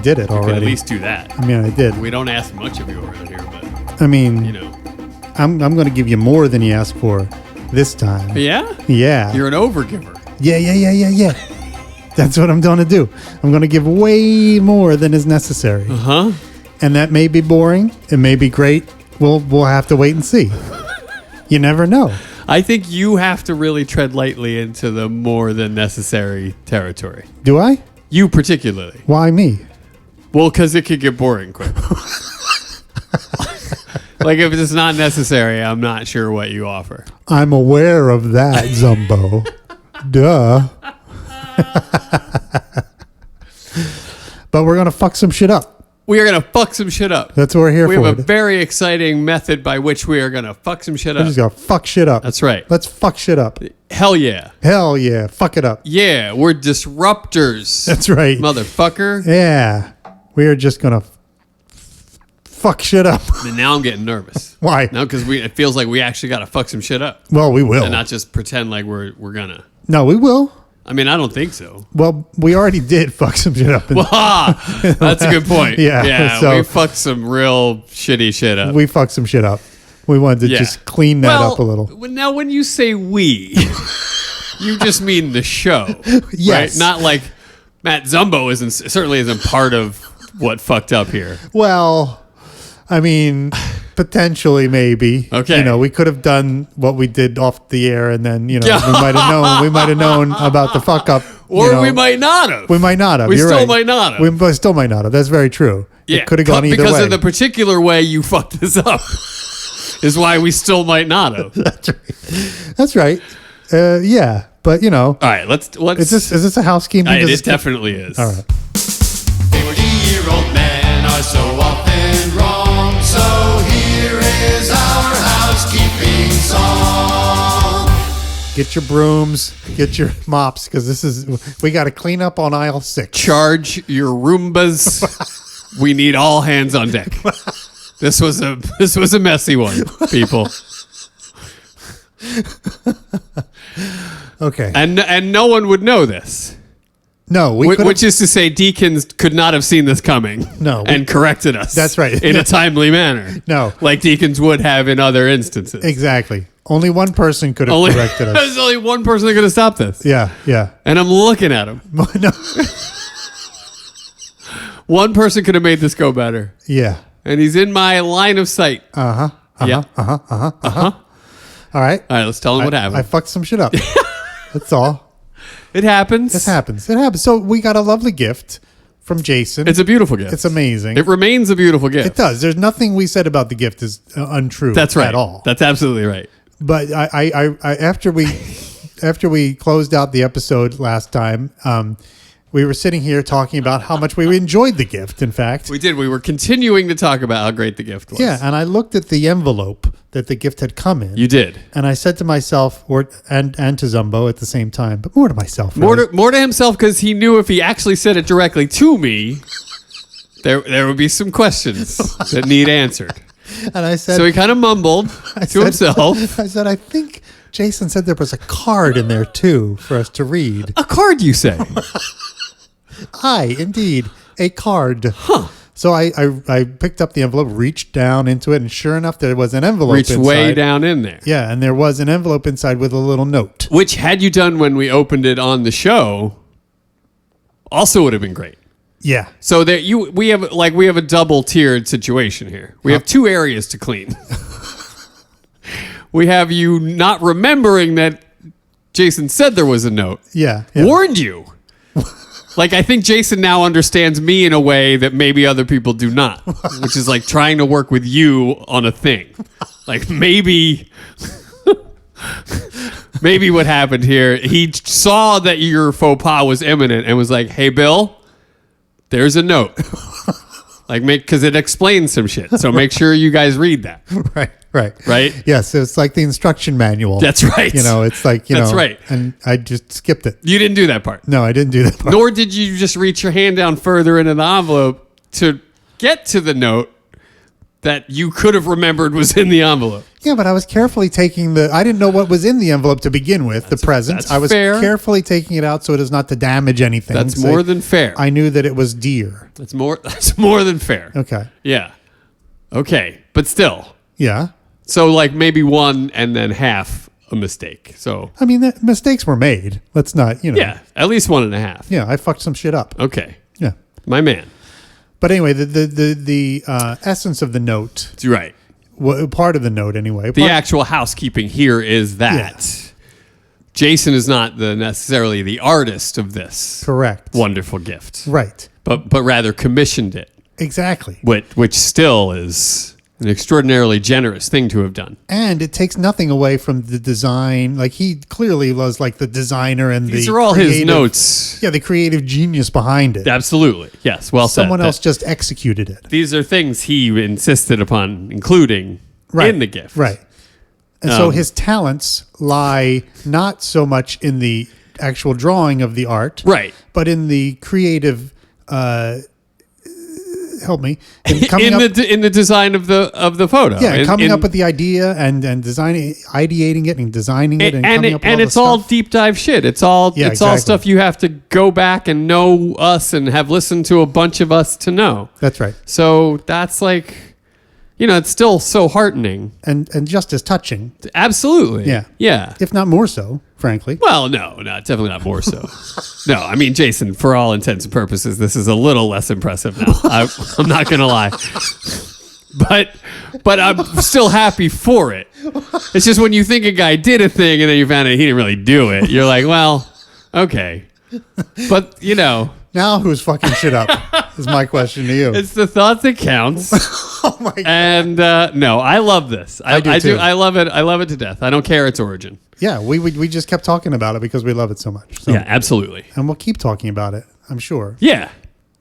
did it You could already. at least do that. I mean, I did. We don't ask much of you around here, but I mean, you know. I'm going to give you more than you asked for this time. Yeah? Yeah. You're an overgiver. Yeah. That's what I'm going to do. I'm going to give way more than is necessary. Uh-huh. And that may be boring. It may be great. We'll have to wait and see. You never know. I think you have to really tread lightly into the more than necessary territory. Do I? You particularly. Why me? Well, because it could get boring quick. Like, if it's not necessary, I'm not sure what you offer. I'm aware of that, Zumbo. Duh. But we're going to fuck some shit up. We are going to fuck some shit up. That's what we're here We for. have a very exciting method by which we are going to fuck some shit We're up. just going to fuck shit up. That's right. Let's fuck shit up. Hell yeah. Hell yeah. Fuck it up. Yeah, we're disruptors. That's right. Motherfucker. Yeah. We are just going to fuck shit up. And now I'm getting nervous. Why? No, because it feels like we actually got to fuck some shit up. Well, we will. And not just pretend like we're going to. No, we will. I mean, I don't think so. Well, we already did fuck some shit up. That's a good point. Yeah, so- we fucked some real shitty shit up. We fucked some shit up. We wanted to Yeah. just clean that up a little. Now, when you say we, you just mean the show. Yes. Right? Not like Matt Zumbo certainly isn't part of what fucked up here. Well, I mean, potentially, maybe. Okay. You know, we could have done what we did off the air, and then we might have known. We might have known about the fuck up. Or we might not have. We might not have. We You're still right. might not have. We still might not have. That's very true. Yeah, It could have gone either because way. of the particular way you fucked this up is why we still might not have. That's right. Yeah, but All right, let's. is this a housekeeping? It definitely is. All right. 40-year-old men are so often wrong, so here is our housekeeping song. Get your brooms, get your mops, because we got to clean up on aisle 6. Charge your Roombas. We need all hands on deck. This was a messy one, people. Okay. And no one would know this. No, we could. Which is to say, Deakins could not have seen this coming. No. And corrected us. That's right. In a timely manner. No. Like Deakins would have in other instances. Exactly. Only one person could have corrected us. There's only one person that could have stopped this. Yeah. And I'm looking at him. No. One person could have made this go better. Yeah. And he's in my line of sight. Yeah. All right. All right, let's tell him what happened. I fucked some shit up. That's all. It happens. It happens. So we got a lovely gift from Jason. It's a beautiful gift. It's amazing. It remains a beautiful gift. It does. There's nothing we said about the gift is untrue. That's right. At all. That's absolutely right. But I after we closed out the episode last time, we were sitting here talking about how much we enjoyed the gift. In fact, We did. We were continuing to talk about how great the gift was. yeah. And I looked at the envelope that the gift had come in. You did. And I said to myself, and to Zumbo at the same time, but more to myself. More really. to himself, because he knew if he actually said it directly to me, there would be some questions that need answered. And I said, So he kind of mumbled to himself. I said, I think Jason said there was a card in there too for us to read. A card, you say? Indeed, a card. Huh. So I picked up the envelope, reached down into it, and sure enough, there was an envelope Reach inside. way down in there. Yeah, and there was an envelope inside with a little note. Which, had you done when we opened it on the show, also would have been great. Yeah. So that we have a double tiered situation here. We have two areas to clean. We have you not remembering that Jason said there was a note. Yeah. Warned you. Like, I think Jason now understands me in a way that maybe other people do not, which is like trying to work with you on a thing. Like, maybe what happened here, he saw that your faux pas was imminent and was like, hey, Bill, there's a note. Like, because it explains some shit. So make sure you guys read that. Right. Yes, it's like the instruction manual. That's right. It's like, That's right. And I just skipped it. You didn't do that part. No, I didn't do that part. Nor did you just reach your hand down further into the envelope to get to the note that you could have remembered was in the envelope. Yeah, but I was carefully taking I didn't know what was in the envelope to begin with, the present. that's I was fair. carefully taking it out so it as not to damage anything. That's So more than fair. I knew that it was deer. That's more than fair. Okay. Yeah. Okay. But still. Yeah. So like maybe one and then half a mistake. So I mean, mistakes were made. Let's not, yeah, at least 1.5. Yeah, I fucked some shit up. Okay. Yeah. My man. But anyway, the essence of the note, You're right. part of the note anyway. The actual housekeeping here is that Jason is not necessarily the artist of this Correct. wonderful gift, Right. but rather commissioned it, Exactly. which still is an extraordinarily generous thing to have done. And it takes nothing away from the design. Like he clearly was like the designer and These the are all his creative- notes. Yeah, the creative genius behind it. Absolutely. Yes. Well said. Someone else just executed it. These are things he insisted upon including in the gift. Right. And so his talents lie not so much in the actual drawing of the art, Right. but in the creative. Help me in coming up. In the design of the photo. Yeah, In- coming in- up with the idea and designing, ideating it and designing it and coming up with all it's the all stuff. deep dive shit. It's all Yeah, it's all exactly. stuff you have to go back and know us and have listened to a bunch of us to know. That's right, So that's like, it's still so heartening. and just as touching, Absolutely. Yeah. Yeah. if not more so, frankly. Well, no, definitely not more so. No, I mean, Jason, for all intents and purposes, this is a little less impressive now. I'm not going to lie. But I'm still happy for it. It's just when you think a guy did a thing and then you found out he didn't really do it, you're like, well, okay. But, Now who's fucking shit up? Is my question to you. it's the thought that counts. Oh my god. And no, I love this. I do too. I love it. I love it to death. I don't care its origin. Yeah, we just kept talking about it because we love it so much. So, Yeah, absolutely. and we'll keep talking about it, I'm sure. Yeah.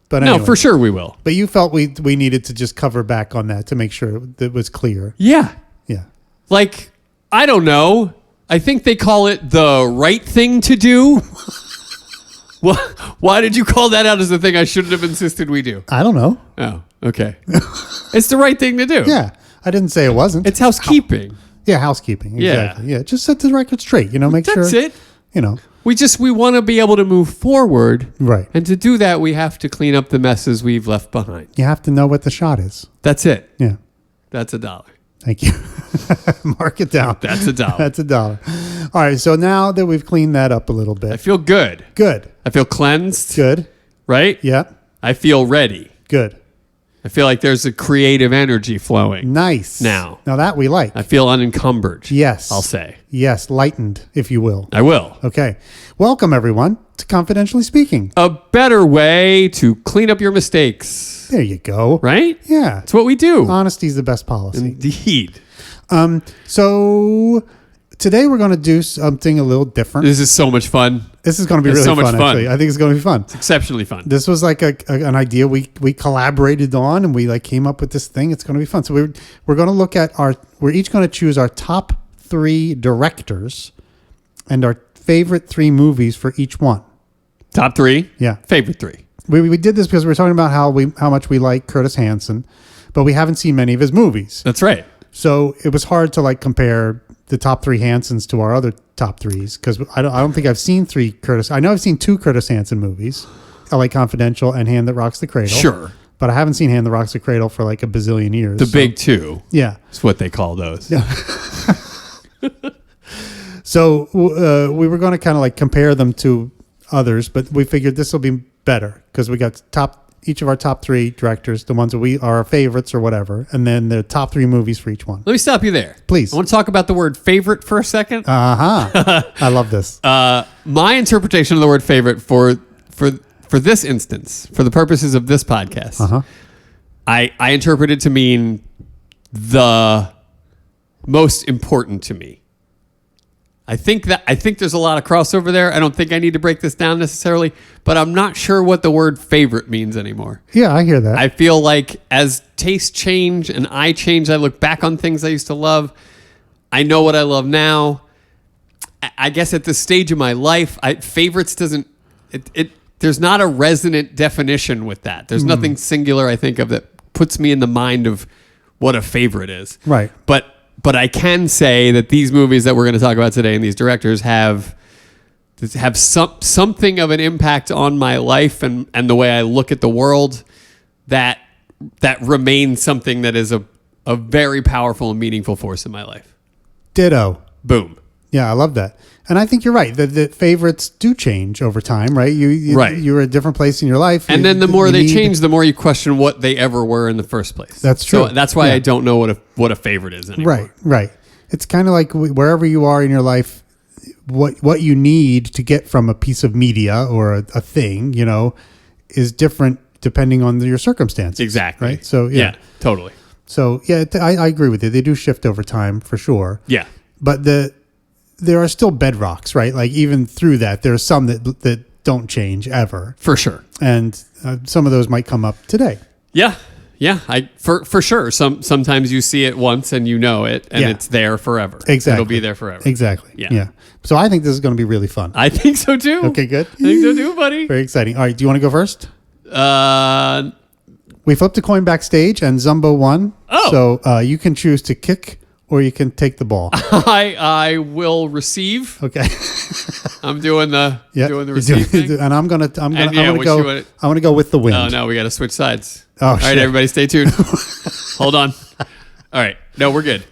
But No, anyway. for sure we will. But you felt we needed to just cover back on that to make sure that it was clear. Yeah. Yeah. Like, I don't know. I think they call it the right thing to do. Why did you call that out as the thing I shouldn't have insisted we do? I don't know. Oh, okay. It's the right thing to do. Yeah. I didn't say it wasn't. It's housekeeping. yeah, housekeeping. Yeah. Exactly. Yeah. Just set the record straight, make sure. That's it. We want to be able to move forward. Right. And to do that, we have to clean up the messes we've left behind. You have to know what the shot is. That's it. Yeah. That's $1. Thank you. Mark it down. That's $1. That's $1. All right. So now that we've cleaned that up a little I bit, feel good. good. I feel cleansed. Good. Right? Yeah. I feel ready. Good. I feel like there's a creative energy flowing. Nice. Now that we like. I feel unencumbered. Yes. I'll say. Yes. Lightened, if you will. I will. Okay. Welcome, everyone, to Confidentially Speaking. A better way to clean up your mistakes. There you go. Right? Yeah. That's what we do. Honesty is the best policy. Indeed. So today we're going to do something a little different. This is so much fun. This is going to be It's really so much fun. actually. I think it's going to be fun. Exceptionally fun. This was like an idea we collaborated on, and we came up with this thing. It's going to be fun. So we're going to look at we're each going to choose our top 3 directors and our favorite 3 movies for each one. Top 3. Yeah. Favorite 3. We did this because we were talking about how much we like Curtis Hanson, but we haven't seen many of his movies. That's right. So it was hard to compare the top 3 Hansons to our other top 3s because I don't think I've seen 3 Curtis. I know I've seen 2 Curtis Hanson movies, LA Confidential and Hand That Rocks the Cradle. Sure. But I haven't seen Hand That Rocks the Cradle for a bazillion years. The big 2 Yeah. is what they call those. Yeah. So we were going to kind of compare them to others, but we figured this will be better because we got each of our top 3 directors, the ones that are our favorites or whatever, and then the top 3 movies for each one. Let me stop you there. Please. I want to talk about the word favorite for a second. I love this. My interpretation of the word favorite for this instance, for the purposes of this podcast, I interpret it to mean the most important to me. I think there's a lot of crossover there. I don't think I need to break this down necessarily, but I'm not sure what the word favorite means anymore. Yeah, I hear that. I feel like as tastes change and I change, I look back on things I used to love. I know what I love now. I guess at this stage of my life, favorites doesn't. There's not a resonant definition with that. There's nothing singular I think of that puts me in the mind of what a favorite is. Right. But I can say that these movies that we're going to talk about today and these directors have something of an impact on my life and the way I look at the world that remains something that is a very powerful and meaningful force in my life. Ditto. Boom. Yeah, I love that. And I think you're right. The favorites do change over time, right? Right. You're at a different place in your life. And then the more they change, the more you question what they ever were in the first place. That's true. So that's why Yeah. I don't know what a favorite is anymore. Right. It's kind of like wherever you are in your life, what you need to get from a piece of media or a thing, is different depending on your circumstances. Exactly. Right. So yeah, totally. So yeah, I agree with you. They do shift over time for sure. Yeah. But there are still bedrocks, right? Like even through that, there are some that don't change ever, For sure. and some of those might come up today. Yeah. Yeah. For sure. Sometimes you see it once and you know it and Yeah. it's there forever. Exactly. It'll be there forever. Exactly. Yeah. Yeah. So I think this is going to be really fun. I think so too. Okay, good. I think so too, buddy. Very exciting. All right, do you want to go first? Uh, We flipped a coin backstage, and Zumbo won. Oh. So you can choose to kick or you can take the ball. I will receive. Okay. I'm doing the Yeah. doing the You're receive thing. and I'm gonna yeah, I'm what gonna you go. wanna- I want to go with the wind. Oh no, we got to switch sides. Oh, all right, shit. everybody, stay tuned. Hold on. All right, no, we're good.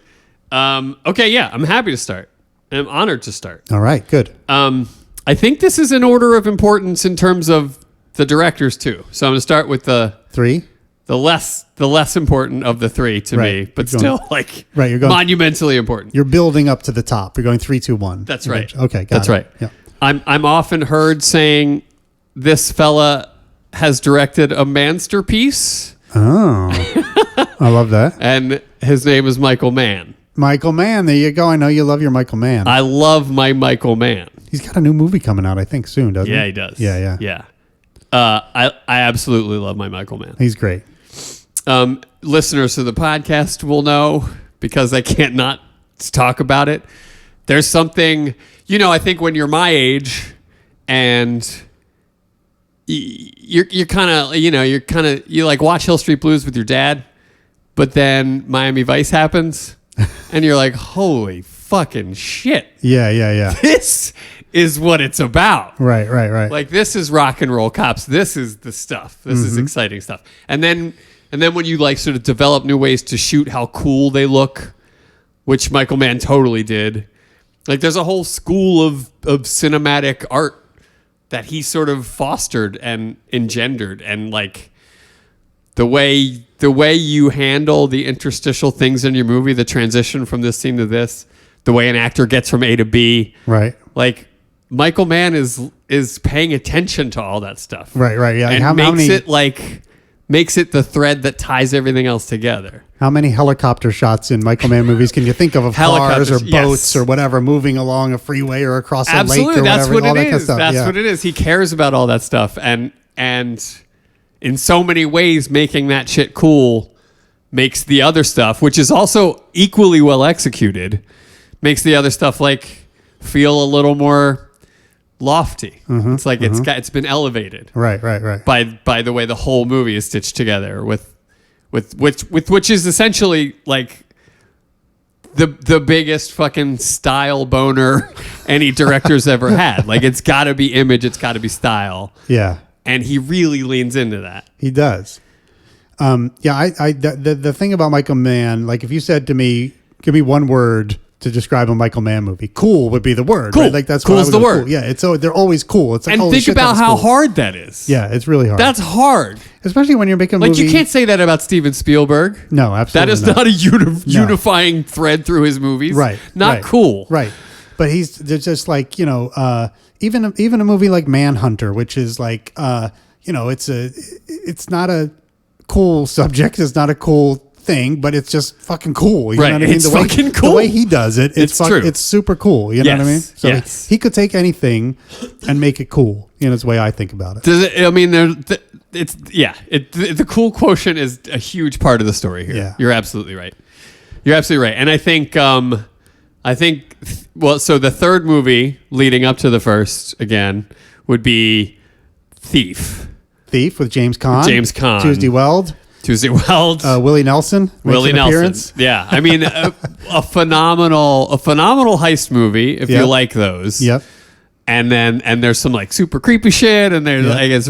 Okay, yeah, I'm happy to start. I'm honored to start. All right. Good. I think this is an order of importance in terms of the directors too. So I'm going to start with the 3. less important of the three to me, Right. but You're going- still like Right, you're going- monumentally important. You're building up to the top. You're going 3, 2, 1. That's right. Okay. Got That's it. right. Yeah. I'm often heard saying this fella has directed a masterpiece, Oh, I love that. and his name is Michael Mann. Michael Mann. There you go. I know you love your Michael Mann. I love my Michael Mann. He's got a new movie coming out, I think, soon, doesn't he? Yeah, he does. Yeah. Yeah. I absolutely love my Michael Mann. He's great. Listeners to the podcast will know because I can't not talk about it. There's something, I think when you're my age and you're kind of, you like watch Hill Street Blues with your dad, but then Miami Vice happens and you're like, holy fucking shit. Yeah. This is what it's about. Right. Like this is rock and roll cops. This is the stuff. This is exciting stuff. And then when you like sort of develop new ways to shoot how cool they look, which Michael Mann totally did. Like there's a whole school of cinematic art that he sort of fostered and engendered, and like the way you handle the interstitial things in your movie, the transition from this scene to this, the way an actor gets from A to B. Right. Like Michael Mann is paying attention to all that stuff. Right. Yeah. And How makes it the thread that ties everything else together. How many helicopter shots in Michael Mann movies can you think of cars or Helicopters, boats yes. or whatever moving along a freeway or across a Absolutely, lake or whatever? that's what all it that kind of is. stuff. That's Yeah. what it is. He cares about all that stuff, and in so many ways, making that shit cool makes the other stuff, which is also equally well executed, makes the other stuff like feel a little more lofty. It's like it's been elevated. Right. by the way the whole movie is stitched together with which is essentially like the biggest fucking style boner any director's ever had. Like it's got to be image, it's got to be style, Yeah. and he really leans into that. He does. The thing about Michael Mann, like if you said to me, give me one word to describe a Michael Mann movie, cool would be the word. Cool. Right? Like that's Cool's what I would the go, word. Cool. Yeah, they're always cool. It's like And holy think shit, that about was how cool. hard that is. Yeah, it's really hard. That's hard. Especially when you're making a Like movie. you can't say that about Steven Spielberg. No, absolutely That is not. not a unifying thread through his movies. Right. Not right, cool. Right. But they're just like, even a movie like Manhunter, which is like, it's not a cool subject. It's not a cool thing, but it's just fucking cool. You Right, know what I mean? it's fucking cool. The way he does it, It's true. It's super cool. You know what I mean? Yes, So yes. he could take anything and make it cool. Is the way I think about it. Does it? I mean, the cool quotient is a huge part of the story here. Yeah. You're absolutely right. And I think, so the third movie leading up to the first again would be Thief. Thief with James Caan. James Caan. Tuesday Weld. Tuesday Weld. Willie Nelson. Makes Willie an Nelson. appearance. Yeah. I mean, a phenomenal heist movie if you Yep. like those. Yep. And there's some like super creepy shit, and there's Yeah. like it's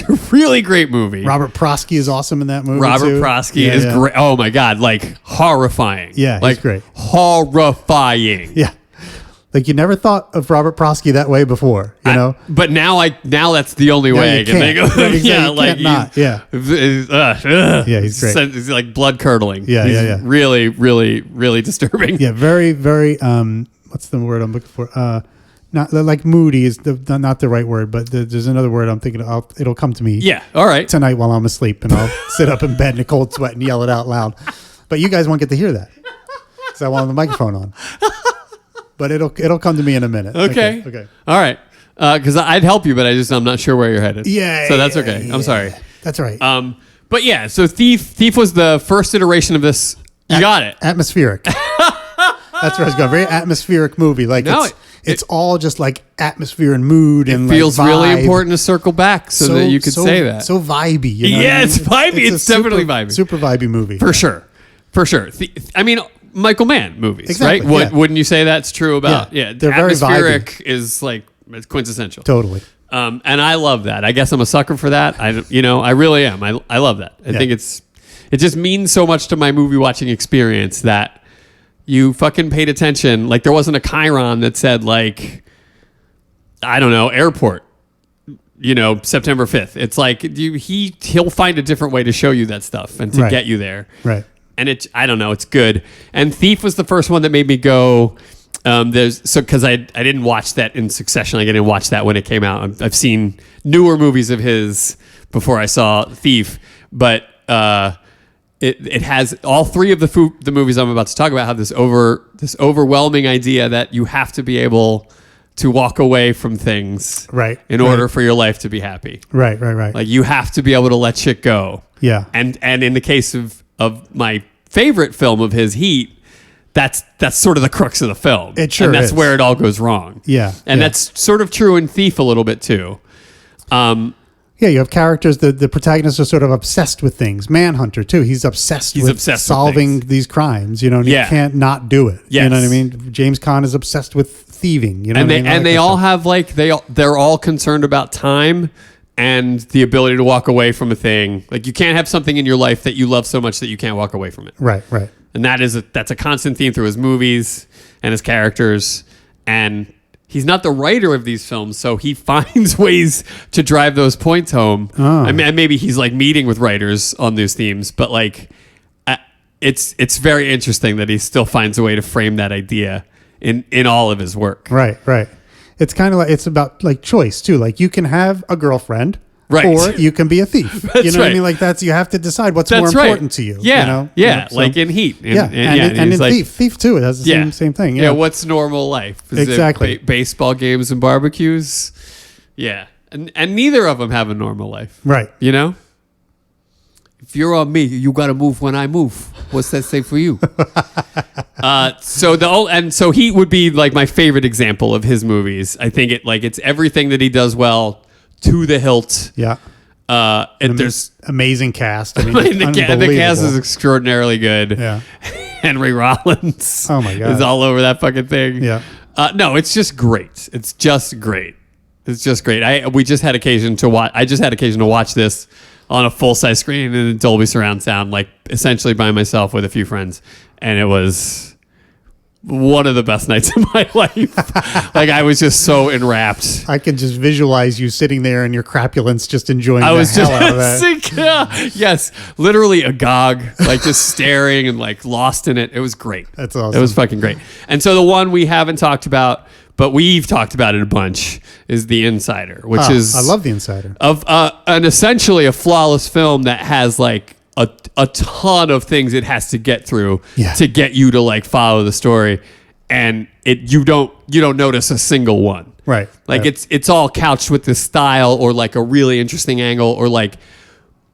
a really great movie. Robert Prosky is awesome in that movie. Robert too. Prosky Yeah, is yeah. great. Oh my god, like horrifying. Yeah, he's like great. horrifying. Yeah. Like you never thought of Robert Prosky that way before, you know? But now that's the only way you I can think can't. of. Right, exactly. Yeah, You like can't not. Yeah. Yeah, he's great. It's like blood curdling. Yeah, He's yeah, yeah. Really, really, really disturbing. Yeah, very, very. What's the word I'm looking for? Not like moody is not the right word, but there's another word I'm thinking. It'll come to me. Yeah. All right. Tonight while I'm asleep, and I'll sit up in bed in a cold sweat and yell it out loud. But you guys won't get to hear that because I won't have the microphone on. But it'll come to me in a minute. Okay. Okay. All right. Because I'd help you, but I'm not sure where you're headed. Yeah. So that's okay. I'm sorry. That's right. But yeah. So Thief was the first iteration of this. You got it. Atmospheric. That's where I was going. Very atmospheric movie. Like No, it's all just like atmosphere and mood and Feels like really vibe. important to circle back so that you could say that. So vibey. You know Yeah, what I it's mean? vibey. a It's definitely vibey. Super vibey movie. For sure. I mean, Michael Mann movies, Exactly, right? yeah. Wouldn't you say that's true about? Yeah, Yeah, they're very atmospheric is like it's quintessential. Totally. And I love that. I guess I'm a sucker for that. I really am. I love that. I Yeah. think it just means so much to my movie watching experience that you fucking paid attention. Like there wasn't a chyron that said like, I don't know, airport. September 5th. It's like he'll find a different way to show you that stuff and to Right. get you there. Right. And I don't know, it's good. And Thief was the first one that made me go. Because I didn't watch that in succession. Like I didn't watch that when it came out. I've seen newer movies of his before I saw Thief, but it has all three of the movies I'm about to talk about have this overwhelming idea that you have to be able to walk away from things Right. in order for your life to be happy. Right. Like you have to be able to let shit go. Yeah. And in the case of my favorite film of his, Heat, that's sort of the crux of the film. It sure and that's is. where it all goes wrong. Yeah, And yeah. that's sort of true in Thief a little bit too. Yeah, you have characters. The protagonists are sort of obsessed with things. Manhunter too. He's obsessed with solving these crimes. And Yeah. he can't not do it. Yes. You know what I mean? James Caan is obsessed with thieving. You know, And what I mean? and like they that all stuff. have like they're all concerned about time and the ability to walk away from a thing. Like you can't have something in your life that you love so much that you can't walk away from it. Right. Right. And that's a constant theme through his movies and his characters. And he's not the writer of these films, so he finds ways to drive those points home. Oh. I mean, and maybe he's like meeting with writers on those themes, but like, it's very interesting that he still finds a way to frame that idea in all of his work. Right. Right. It's kind of like it's about like choice too. Like you can have a girlfriend. Right. Or you can be a thief. You know what I right. mean? Like you have to decide what's That's more right. important to you. Yeah, You know? yeah, You know, so- like in Heat. and in he's like, Thief too. It has the same thing. Yeah, what's normal life? Is it Exactly. baseball games and barbecues. Yeah, and neither of them have a normal life. Right. You know, if you're on me, you got to move when I move. What's that say for you? So Heat would be like my favorite example of his movies. I think it's everything that he does well to the hilt. Yeah. And there's Amazing cast. I mean, the cast unbelievable. is extraordinarily good. Yeah. Henry Rollins. Oh my God. is all over that fucking thing. Yeah. No, it's just great. It's just great. It's just great. I just had occasion to watch this on a full size screen in Dolby surround sound, like essentially by myself with a few friends, and it was one of the best nights of my life. Like I was just so enwrapped. I can just visualize you sitting there in your crapulence, just enjoying I the was hell just out of that. yes, literally agog, like just staring and like lost in it. It was great. That's awesome. It was fucking great. And so the one we haven't talked about, but we've talked about it a bunch, is The Insider, which is I love The Insider. of an essentially a flawless film that has like a ton of things it has to get through Yeah. to get you to like follow the story, and you don't notice a single one. Right. Like right. it's all couched with this style or like a really interesting angle or like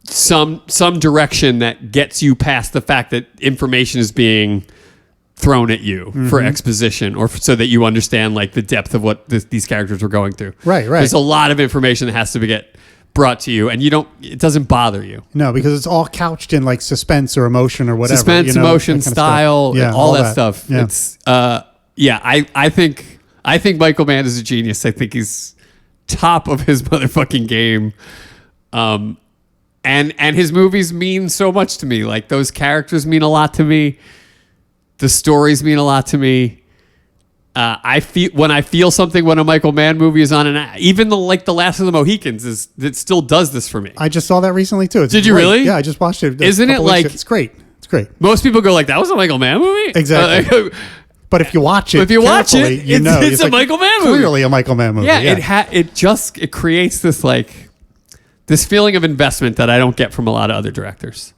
some direction that gets you past the fact that information is being thrown at you for exposition or so that you understand like the depth of what these characters were going through. Right, right. There's a lot of information that has to get brought to you, and it doesn't bother you. No, because it's all couched in like suspense or emotion or whatever. Suspense, you know, emotion, that kind of style, stuff. Yeah, all that stuff. Yeah. It's I think Michael Mann is a genius. I think he's top of his motherfucking game. And his movies mean so much to me. Like, those characters mean a lot to me. The stories mean a lot to me. I feel something when a Michael Mann movie is on, and even the Last of the Mohicans it still does this for me. I just saw that recently too. It's Did you great. really? Yeah, I just watched it. Isn't it like- it's great? It's great. Most people go like, that was a Michael Mann movie? Exactly. But if you watch it, If you watch carefully, it, you know it's a like, Michael Mann movie. Clearly a Michael Mann movie. Yeah, Yeah, it creates this this feeling of investment that I don't get from a lot of other directors.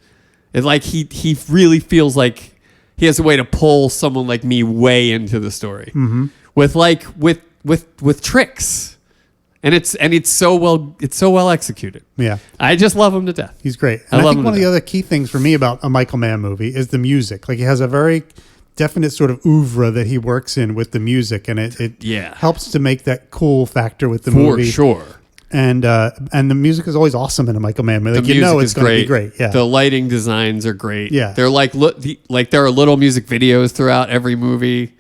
It's like he really feels like he has a way to pull someone like me way into the story with tricks, and it's so well executed. yeah. I just love him to death. He's great. I And I, love think him one to of the death. other key things for me about a Michael Mann movie is the music. Like, he has a very definite sort of oeuvre that he works in with the music, and it Yeah. helps to make that cool factor with the For movie. sure. And the music is always awesome in a Michael Mann movie. Like, The you know music it's is going to be great. Yeah. The lighting designs are great. Yeah. They're like there are little music videos throughout every movie.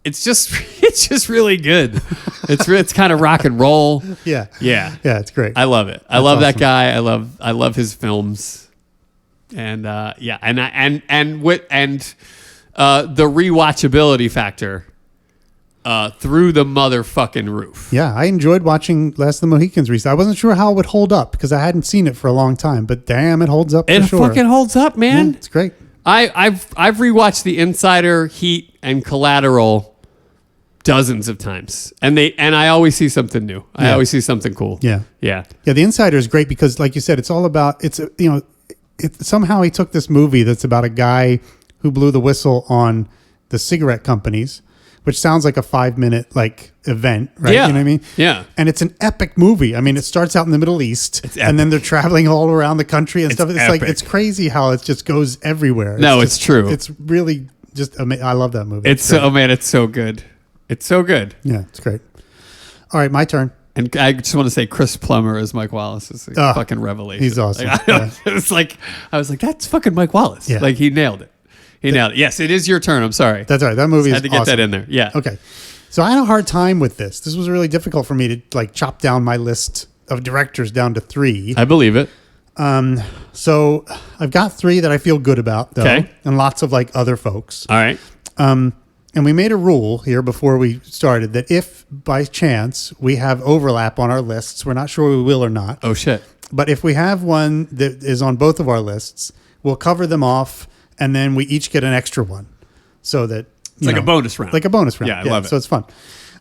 It's just really good. It's kind of rock and roll. yeah. Yeah. Yeah, it's great. I love it. I love that awesome. guy. I love his films. And the rewatchability factor through the motherfucking roof. Yeah, I enjoyed watching Last of the Mohicans recently. I wasn't sure how it would hold up because I hadn't seen it for a long time, but damn, it holds up It for sure. fucking holds up, man. Yeah, it's great. I've rewatched The Insider, Heat, and Collateral dozens of times, and I always see something new. I Yeah. always see something cool. Yeah. Yeah. Yeah, The Insider is great because, like you said, it's all about somehow he took this movie that's about a guy who blew the whistle on the cigarette companies, which sounds like a 5-minute event, right? Yeah. You know what I mean? Yeah. And it's an epic movie. I mean, it starts out in the Middle East, and then they're traveling all around the country and stuff. It's like epic. it's crazy how it just goes everywhere. No, it's it's true. It's really just amazing. I love that movie. It's great. it's so good. It's so good. Yeah, it's great. All right, my turn. And I just want to say Chris Plummer as Mike Wallace is a Oh, fucking revelation. he's awesome. I was like, that's fucking Mike Wallace. Yeah. Like, he nailed it. Yes, it is your turn. I'm sorry. That's all right. That movie is Had to get awesome. that in there. Yeah. Okay. So I had a hard time with this. This was really difficult for me to chop down my list of directors down to 3. I believe it. So I've got 3 that I feel good about, though, Okay. and lots of other folks. All right. And we made a rule here before we started that if by chance we have overlap on our lists, we're not sure we will or not. Oh, shit. But if we have one that is on both of our lists, we'll cover them off, and then we each get an extra one, so that It's like a bonus round. like a bonus round. Yeah, I love it. So it's fun.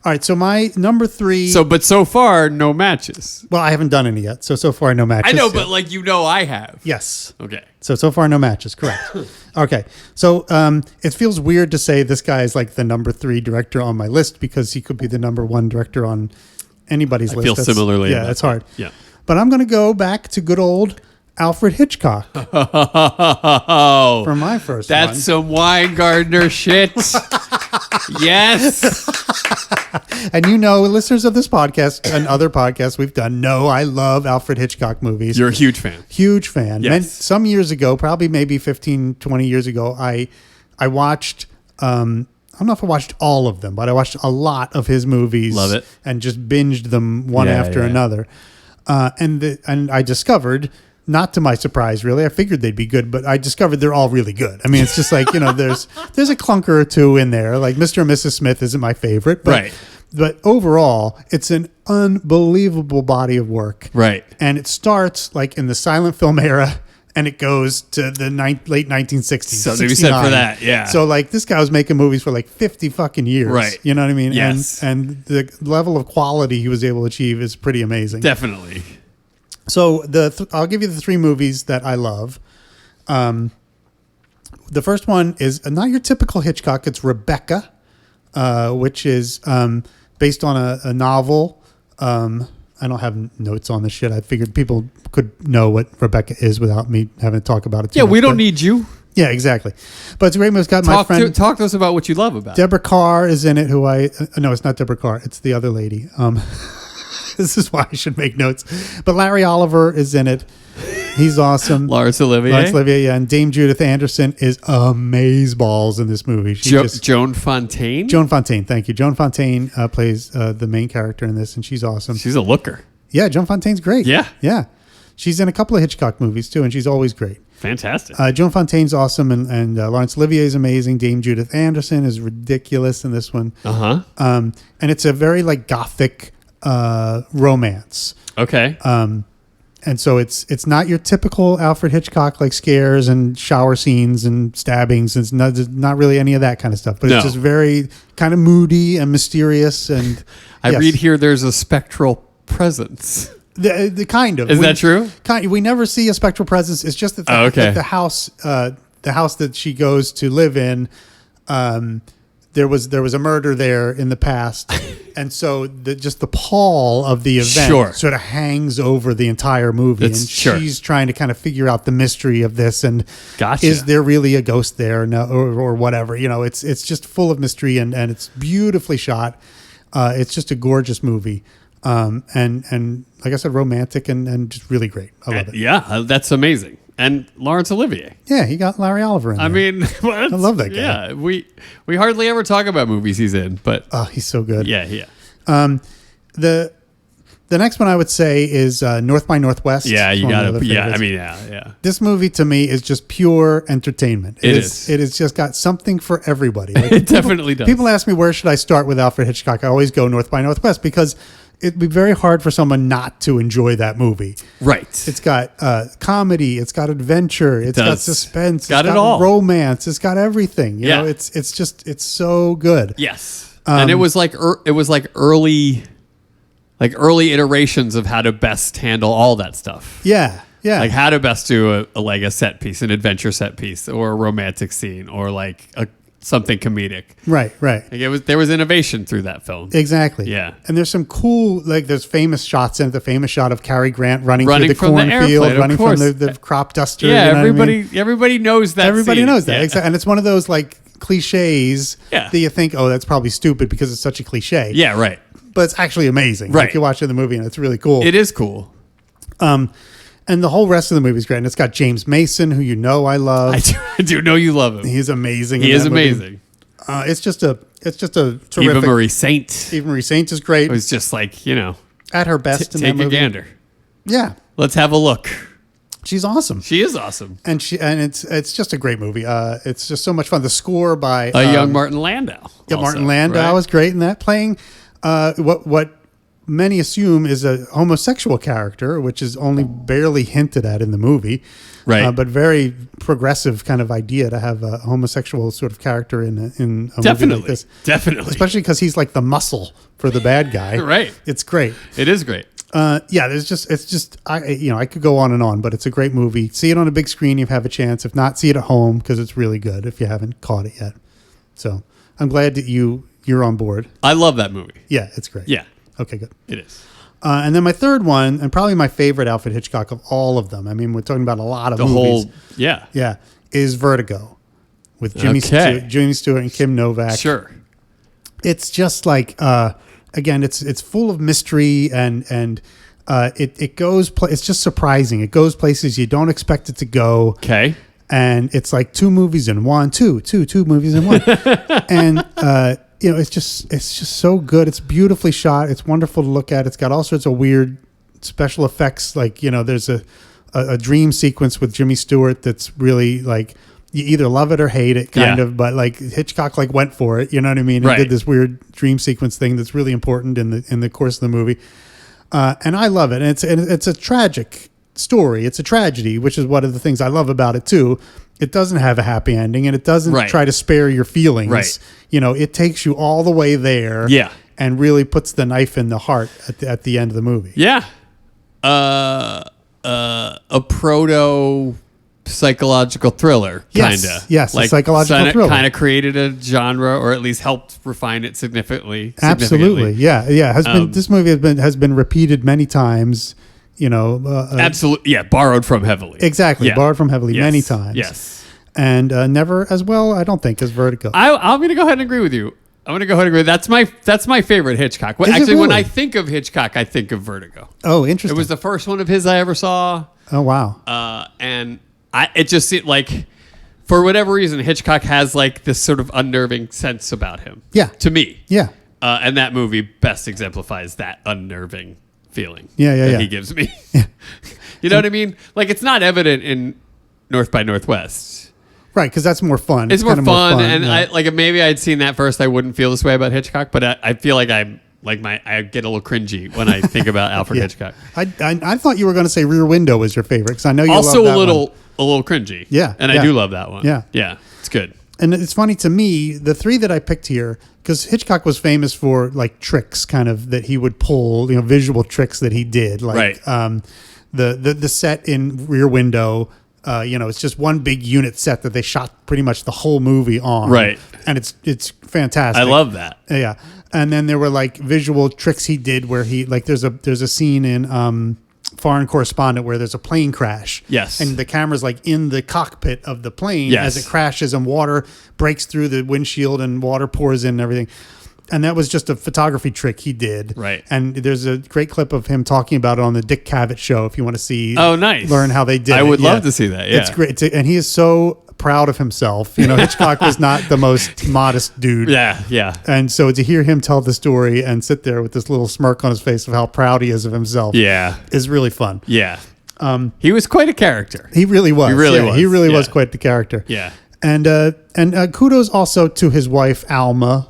All right. So my number 3. But so far, no matches. Well, I haven't done any yet. So far, no matches. I know, yet. but I have. Yes. Okay. So far, no matches. Correct. Okay. So it feels weird to say this guy is like the number 3 director on my list because he could be the number 1 director on anybody's list. feel similarly Yeah, about that's hard. Yeah. But I'm going to go back to good old Alfred Hitchcock Oh, for my first that's one. some Weingartner shit. Yes. And listeners of this podcast and other podcasts we've done know I love Alfred Hitchcock movies. You're a huge fan. Huge fan. Yes. Some years ago, probably maybe 15, 20 years ago, I watched, I don't know if I watched all of them, but I watched a lot of his movies. Love it. And just binged them one Yeah, after yeah. another. And I discovered, not to my surprise, really, I figured they'd be good, but I discovered they're all really good. I mean, it's just there's a clunker or two in there. Like Mr. and Mrs. Smith isn't my favorite, but, Right. But overall, it's an unbelievable body of work. Right. And it starts in the silent film era and it goes to the late 1960s. Something to be said for 69. that, yeah. So this guy was making movies for 50 fucking years. Right. You know what I mean? Yes. And the level of quality he was able to achieve is pretty amazing. Definitely. So I'll give you the 3 movies that I love. The first one is not your typical Hitchcock. It's Rebecca, which is based on a novel. I don't have notes on this shit. I figured people could know what Rebecca is without me having to talk about it too Yeah, much, we don't but- need you. Yeah, exactly. But it's a great movie. It's got my friend Talk to us about what you love about it. Deborah Carr is in it. No, it's not Deborah Carr. It's the other lady. This is why I should make notes. But Larry Oliver is in it. He's awesome. Laurence Olivier. Laurence Olivier, yeah. And Dame Judith Anderson is amazeballs in this movie. Joan Fontaine. Joan Fontaine, thank you. Joan Fontaine plays the main character in this, and she's awesome. She's a looker. Yeah, Joan Fontaine's great. Yeah. Yeah. She's in a couple of Hitchcock movies, too, and she's always great. Fantastic. Joan Fontaine's awesome, and Laurence Olivier is amazing. Dame Judith Anderson is ridiculous in this one. And it's a very, like, gothic romance. Okay. And so it's not your typical Alfred Hitchcock, like scares and shower scenes and stabbings. It's not really any of that kind of stuff. But it's just very kind of moody and mysterious. And I read here there's a spectral presence. The kind of. Is that true? We never see a spectral presence. It's just that that the house that she goes to live in, there was a murder there in the past, and so just the pall of the event sort of hangs over the entire movie, she's trying to kind of figure out the mystery of this, and is there really a ghost there, or whatever? You know, it's just full of mystery, and it's beautifully shot. It's just a gorgeous movie. And like I said, romantic and just really great. I love it. Yeah, that's amazing. And Laurence Olivier. Yeah, he got Larry Oliver in there. I mean, I love that guy. Yeah, we hardly ever talk about movies he's in, but he's so good. Yeah. The next one I would say is North by Northwest. Yeah, you got to. Yeah, I mean, yeah. This movie to me is just pure entertainment. It is. It has just got something for everybody. Like, it definitely does. People ask me where should I start with Alfred Hitchcock. I always go North by Northwest because it'd be very hard for someone not to enjoy that movie. Right. It's got comedy. It's got adventure. It's got suspense. It's got it all. Romance. It's got everything. You know, it's so good. Yes. And it was like early iterations of how to best handle all that stuff. Yeah. Yeah. Like how to best do a set piece, an adventure set piece, or a romantic scene, or like something comedic. Right. Like there was innovation through that film. Exactly. Yeah. And there's some cool, like there's famous shots in it. The famous shot of Cary Grant running through the from cornfield, running from the crop duster. Yeah, you know what I mean? everybody knows that. Everybody scene. knows that. Yeah. Exactly. And it's one of those like cliches that you think, oh, that's probably stupid because it's such a cliche. Yeah, right. But it's actually amazing. Right. Like you're watching the movie and it's really cool. It is cool. And the whole rest of the movie is great. And it's got James Mason, who you know I love. I do know you love him. He's amazing. He is amazing. It's just a terrific. Eva Marie Saint. Eva Marie Saint is great. It was just like, at her best in that take movie. a gander. Yeah. Let's have a look. She's awesome. She is awesome. And it's just a great movie. It's just so much fun. The score by young Martin Landau. Yeah, Martin Landau is great in that, playing what many assume is a homosexual character, which is only barely hinted at in the movie. Right. But very progressive kind of idea to have a homosexual sort of character in a movie like this. Definitely. Especially because he's like the muscle for the bad guy. Right. It's great. It is great. I could go on and on, but it's a great movie. See it on a big screen if you have a chance. If not, see it at home because it's really good if you haven't caught it yet. So I'm glad that you're on board. I love that movie. Yeah, it's great. Yeah. Okay, good. It is. And then my third one, and probably my favorite Alfred Hitchcock of all of them. I mean, we're talking about a lot of movies. Yeah, is Vertigo with Jimmy Stewart and Kim Novak. Sure. It's just like again, it's full of mystery and it goes. It's just surprising. It goes places you don't expect it to go. Okay. And it's like two movies in one, two movies in one, and. It's just so good. It's beautifully shot. It's wonderful to look at. It's got all sorts of weird special effects. Like, there's a dream sequence with Jimmy Stewart that's really like you either love it or hate it, kind of. But like Hitchcock like went for it. You know what I mean? He did this weird dream sequence thing that's really important in the course of the movie. And I love it. And it's a tragic story. It's a tragedy, which is one of the things I love about it too. It doesn't have a happy ending, and it doesn't try to spare your feelings. Right. It takes you all the way there. Yeah. And really puts the knife in the heart at the end of the movie. Yeah. A proto psychological thriller, kind of. Yes, a psychological thriller. Kind of created a genre, or at least helped refine it significantly. Absolutely. Yeah. This movie has been repeated many times. Absolutely. Yeah. Borrowed from heavily. Exactly. Yeah. Borrowed from heavily many times. Yes. And never as well, I don't think, as Vertigo. I'm going to go ahead and agree with you. I'm gonna go ahead and agree. That's my favorite Hitchcock. Well, Is it actually, when really? I think of Hitchcock, I think of Vertigo. Oh, It interesting. was the first one of his I ever saw, Oh, wow. and it just seemed like, for whatever reason, Hitchcock has like this sort of unnerving sense about him. Yeah. To me. Yeah. And that movie best exemplifies that unnerving feeling. Yeah, yeah, that yeah. he gives me. You know what I mean? Like, it's not evident in North by Northwest. Right, because that's more fun. It's more kinda fun, and yeah. I like if maybe I'd seen that first, I wouldn't feel this way about Hitchcock. But I feel like I get a little cringy when I think about Alfred Yeah. Hitchcock. I thought you were going to say Rear Window was your favorite because I know you Also love that a little one. cringy. Yeah, and yeah. I do love that one. Yeah. yeah, it's good. And it's funny to me, the three that I picked here, because Hitchcock was famous for like tricks, kind of that he would pull, visual tricks that he did, like Right. the set in Rear Window. It's just one big unit set that they shot pretty much the whole movie on, Right. And it's fantastic. I love that. Yeah, and then there were like visual tricks he did where he like there's a scene in Foreign Correspondent where there's a plane crash. Yes. And the camera's like in the cockpit of the plane Yes. as it crashes and water breaks through the windshield and water pours in and everything. And that was just a photography trick he did. Right. And there's a great clip of him talking about it on the Dick Cavett show if you want to see. Oh, nice. Learn how they did I it. would Yeah. love to see that. Yeah. It's great. And he is so proud of himself. Hitchcock was not the most modest dude. Yeah, yeah. And so to hear him tell the story and sit there with this little smirk on his face of how proud he is of himself Yeah. is really fun. Yeah. He was quite a character. He really was. He really was. He really was Yeah. quite the character. Yeah. And kudos also to his wife Alma,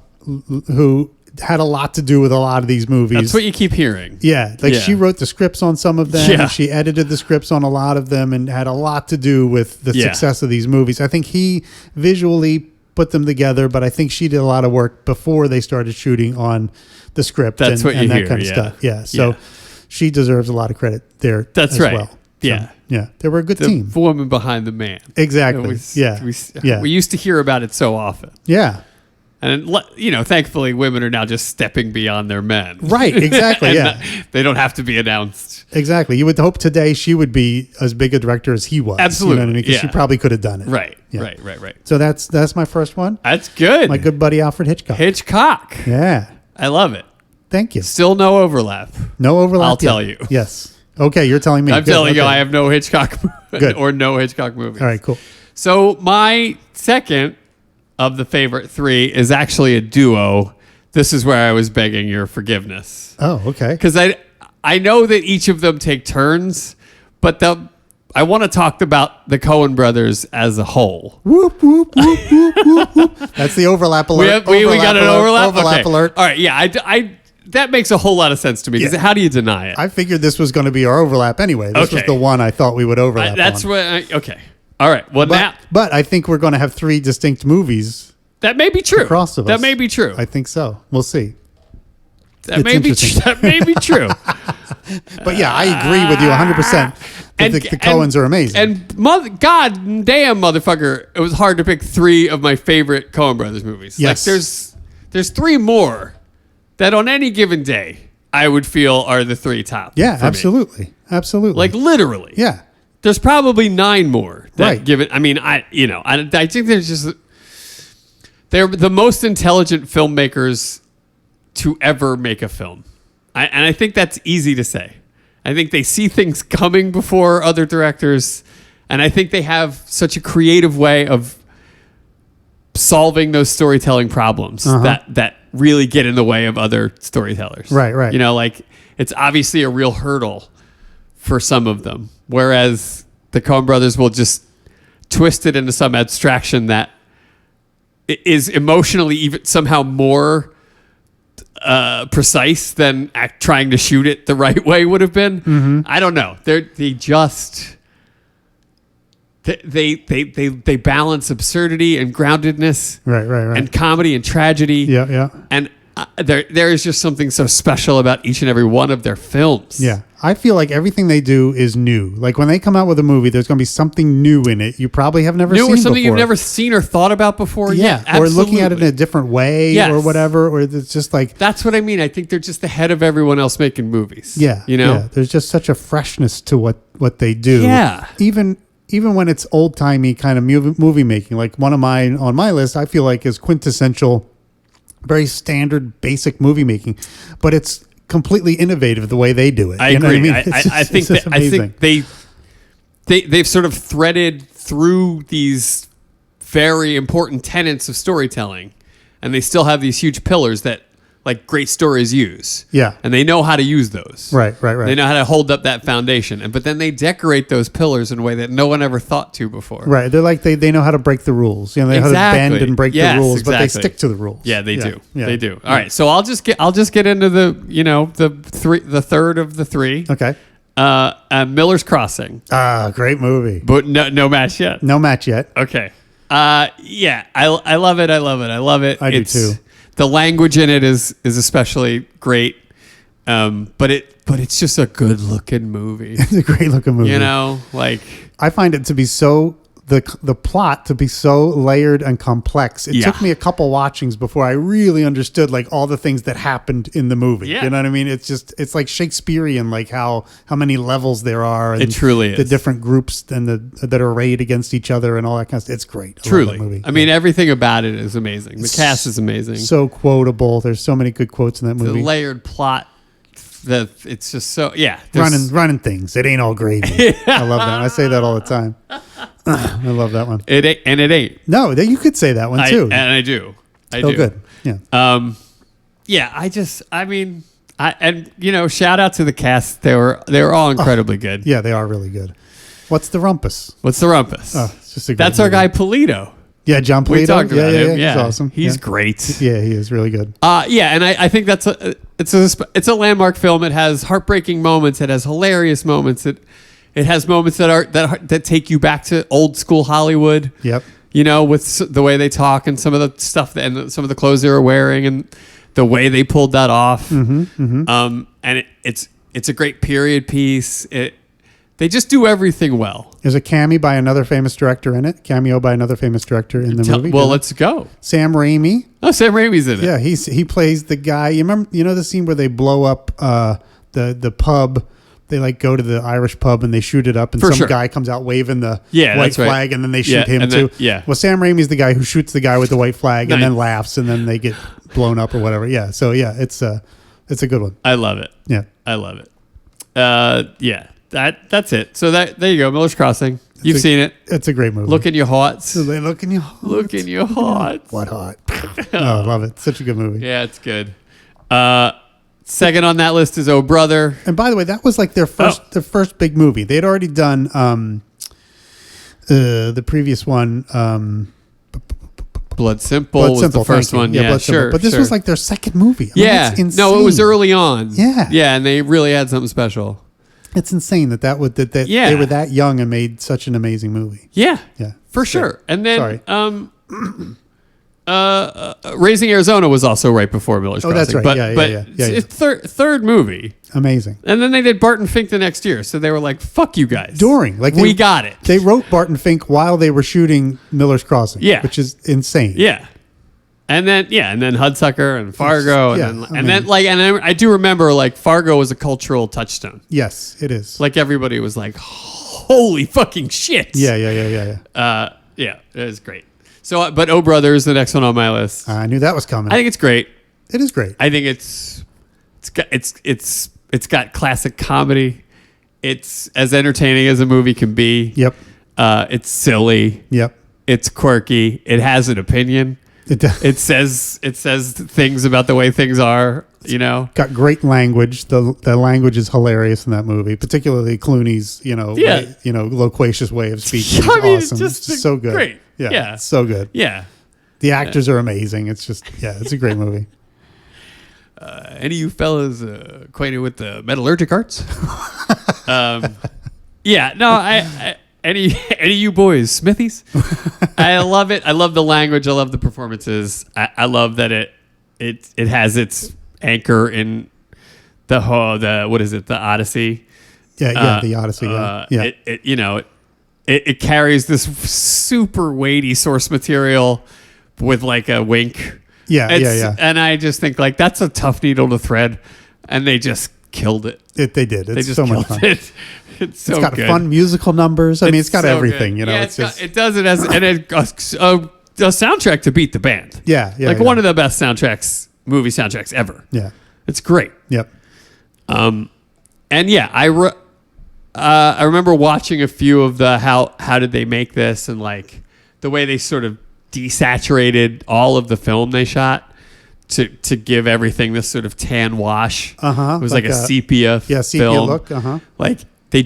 who had a lot to do with a lot of these movies. That's what you keep hearing. Yeah, like Yeah. she wrote the scripts on some of them. Yeah. And she edited the scripts on a lot of them, and had a lot to do with the Yeah. success of these movies. I think he visually put them together, but I think she did a lot of work before they started shooting on the script. That's and, what you and that hear, kind of yeah. stuff. Yeah, so Yeah. she deserves a lot of credit there. That's as right. Well. So, Yeah. yeah, they were a good The team. woman behind the man. Exactly. It was- Yeah. Yeah. We used to hear about it so often. Yeah. And, thankfully, women are now just stepping beyond their men. Right. Exactly. And Yeah. They don't have to be announced. Exactly. You would hope today she would be as big a director as he was. Absolutely, You know what I mean? 'Cause she yeah. probably could have done it. Right. Yeah. Right. So that's my first one. That's good. My good buddy Alfred Hitchcock. Hitchcock. Yeah. I love it. Thank you. Still no overlap. No overlap. I'll tell yet. you. Yes. Okay, you're telling me. I'm Good. telling you, Okay. I have no Hitchcock Good. or no Hitchcock movies. All right, cool. So my second of the favorite three is actually a duo. This is where I was begging your forgiveness. Oh, okay. Because I know that each of them take turns, but I want to talk about the Coen brothers as a whole. Whoop, whoop, whoop, whoop, whoop, whoop. That's the overlap alert. We got an overlap? Overlap Okay. alert. All right, yeah, I that makes a whole lot of sense to me because Yeah. how do you deny it? I figured this was going to be our overlap anyway. This was Okay. the one I thought we would overlap That's on. what. Okay. All right. Well, now But I think we're going to have three distinct movies that may be true. across of us. That may be true. I think so. We'll see. That it's may be. interesting. That may be true. But yeah, I agree with you 100%. The Coens are amazing. And God damn, motherfucker, it was hard to pick three of my favorite Coen Brothers movies. Yes. Like there's three more that on any given day I would feel are the three top. yeah, for me. absolutely. Absolutely. Like literally. yeah. There's probably 9 more. That Right. Given, I mean, I think there's just they're the most intelligent filmmakers to ever make a film, and I think that's easy to say. I think they see things coming before other directors, and I think they have such a creative way of solving those storytelling problems that really get in the way of other storytellers. Right. You know, like it's obviously a real hurdle for some of them, whereas the Coen brothers will just twist it into some abstraction that is emotionally even somehow more precise than trying to shoot it the right way would have been. Mm-hmm. I don't know. They balance absurdity and groundedness, Right. and comedy and tragedy. Yeah. And there is just something so special about each and every one of their films. Yeah. I feel like everything they do is new. Like when they come out with a movie, there's going to be something new in it you probably have never New seen or something before. you've never seen or thought about before. Yeah. Or looking at it in a different way Yes. or whatever. Or it's just like, That's what I mean. I think they're just ahead of everyone else making movies. yeah. You know? Yeah. There's just such a freshness to what they do. Yeah. Even when it's old timey kind of movie making, like one of mine on my list, I feel like is quintessential very standard, basic movie making, but it's completely innovative the way they do it. I You know what agree. It's just- I think it's just amazing. they've sort of threaded through these very important tenets of storytelling, and they still have these huge pillars that like great stories use. Yeah. And they know how to use those. Right. They know how to hold up that foundation. But then they decorate those pillars in a way that no one ever thought to before. Right. They're like, they know how to break the rules. You know, they know how to bend and break Yes, the rules, but they exactly. stick to the rules. Yeah, they do. Yeah. They do. All right. So I'll just get into the the third of the three. Okay. Miller's Crossing. Great movie. But no match yet. No match yet. Okay. Yeah, I love it. I love it. I do too. The language in it is especially great. But it's just a good looking movie. It's a great looking movie. You know, like I find it to be so the plot to be so layered and complex. It Yeah. took me a couple watchings before I really understood like all the things that happened in the movie. Yeah. You know what I mean? It's like Shakespearean, like how many levels there are. And It truly the is. different groups and that are arrayed against each other and all that kind of stuff. It's great. I love truly. that movie. I mean, everything about it is amazing. The cast is amazing. So quotable. There's so many good quotes in that The movie. layered plot. It's just so there's- Running things. It ain't all gravy. I love that. I say that all the time. I love that one. It ain't. No, you could say that one too. I do. I Oh, do. good. Yeah. Shout out to the cast. They were all incredibly good. Yeah, they are really good. What's the rumpus? What's the rumpus? Oh, it's just a great That's our movie. guy Polito. Yeah, John Polito. We talked about him. He's awesome. He's yeah. great. Yeah, he is really good. And I think it's a landmark film. It has heartbreaking moments. It has hilarious moments. It has moments that take you back to old school Hollywood. Yep. You know, with the way they talk and some of the stuff some of the clothes they were wearing and the way they pulled that off. And it's a great period piece. They just do everything well. There's a cameo by another famous director in it. Cameo by another famous director in the movie. Well, let's go. Sam Raimi. Oh, Sam Raimi's in it. Yeah, he plays the guy. You know the scene where they blow up the pub. They like go to the Irish pub and they shoot it up, and For some sure. guy comes out waving the Yeah, white that's right. flag, and then they shoot Yeah, him and too. then- yeah. Well, Sam Raimi's the guy who shoots the guy with the white flag and then Nice. laughs, and then they get blown up or whatever. Yeah. So yeah, it's a good one. I love it. Yeah. I love it. That's it. So there you go. Miller's Crossing. You've seen it. It's a great movie. Look in your hearts. They look in your heart. Look in your hearts. What heart? Oh, I love it. Such a good movie. Yeah, it's good. Second on that list is Oh Brother. And by the way, that was like their first big movie. They had already done the previous one. Blood Simple Blood was Simple, the first thank you. one. Yeah, Yeah, Blood Simple. sure. But this sure. was like their second movie. I mean, yeah. it's insane. No, it was early on. Yeah. Yeah, and they really had something special. It's insane that Yeah. they were that young and made such an amazing movie. Yeah. Yeah, For sure. And then Sorry. Raising Arizona was also right before Miller's Oh, Crossing. that's right. But, Yeah, but yeah. it's third movie. Amazing. And then they did Barton Fink the next year. So they were like, fuck you guys. During, like we got it. They wrote Barton Fink while they were shooting Miller's Crossing. Yeah. which is insane. Yeah. And then Hudsucker and Fargo Yeah, and then I do remember like Fargo was a cultural touchstone. Yes, it is. Like everybody was like, holy fucking shit. Yeah. Yeah, it was great. So, but Oh Brother is the next one on my list. I knew that was coming. I think it's great. It is great. I think it's got classic comedy. It's as entertaining as a movie can be. Yep. It's silly. Yep. It's quirky. It has an opinion. It does. It says things about the way things are. You know. Got great language. The language is hilarious in that movie, particularly Clooney's, loquacious way of speaking. Is I mean, awesome. it's just so good. great. Yeah, Yeah. it's so good. Yeah. The actors are amazing. It's just, it's a great movie. Any of you fellas acquainted with the metallurgic arts? Yeah, no, I any of you boys smithies? I love it. I love the language. I love the performances. I love that it has its anchor in the what is it? The Odyssey. Yeah, the Odyssey. Yeah. It carries this super weighty source material with like a wink. Yeah. And I just think like that's a tough needle to thread, and they just killed it. They did. They It's just so much killed fun. it. It's so It's got good. fun musical numbers. I mean, it's got so everything. good. You know, Yeah, it's just it does it as and it soundtrack to beat the band. Yeah, yeah. Like one of the best movie soundtracks ever. Yeah. It's great. Yep. And yeah, I remember watching a few of the how did they make this, and like the way they sort of desaturated all of the film they shot to give everything this sort of tan wash. Uh-huh. It was like a sepia sepia film. look. Uh-huh. Like they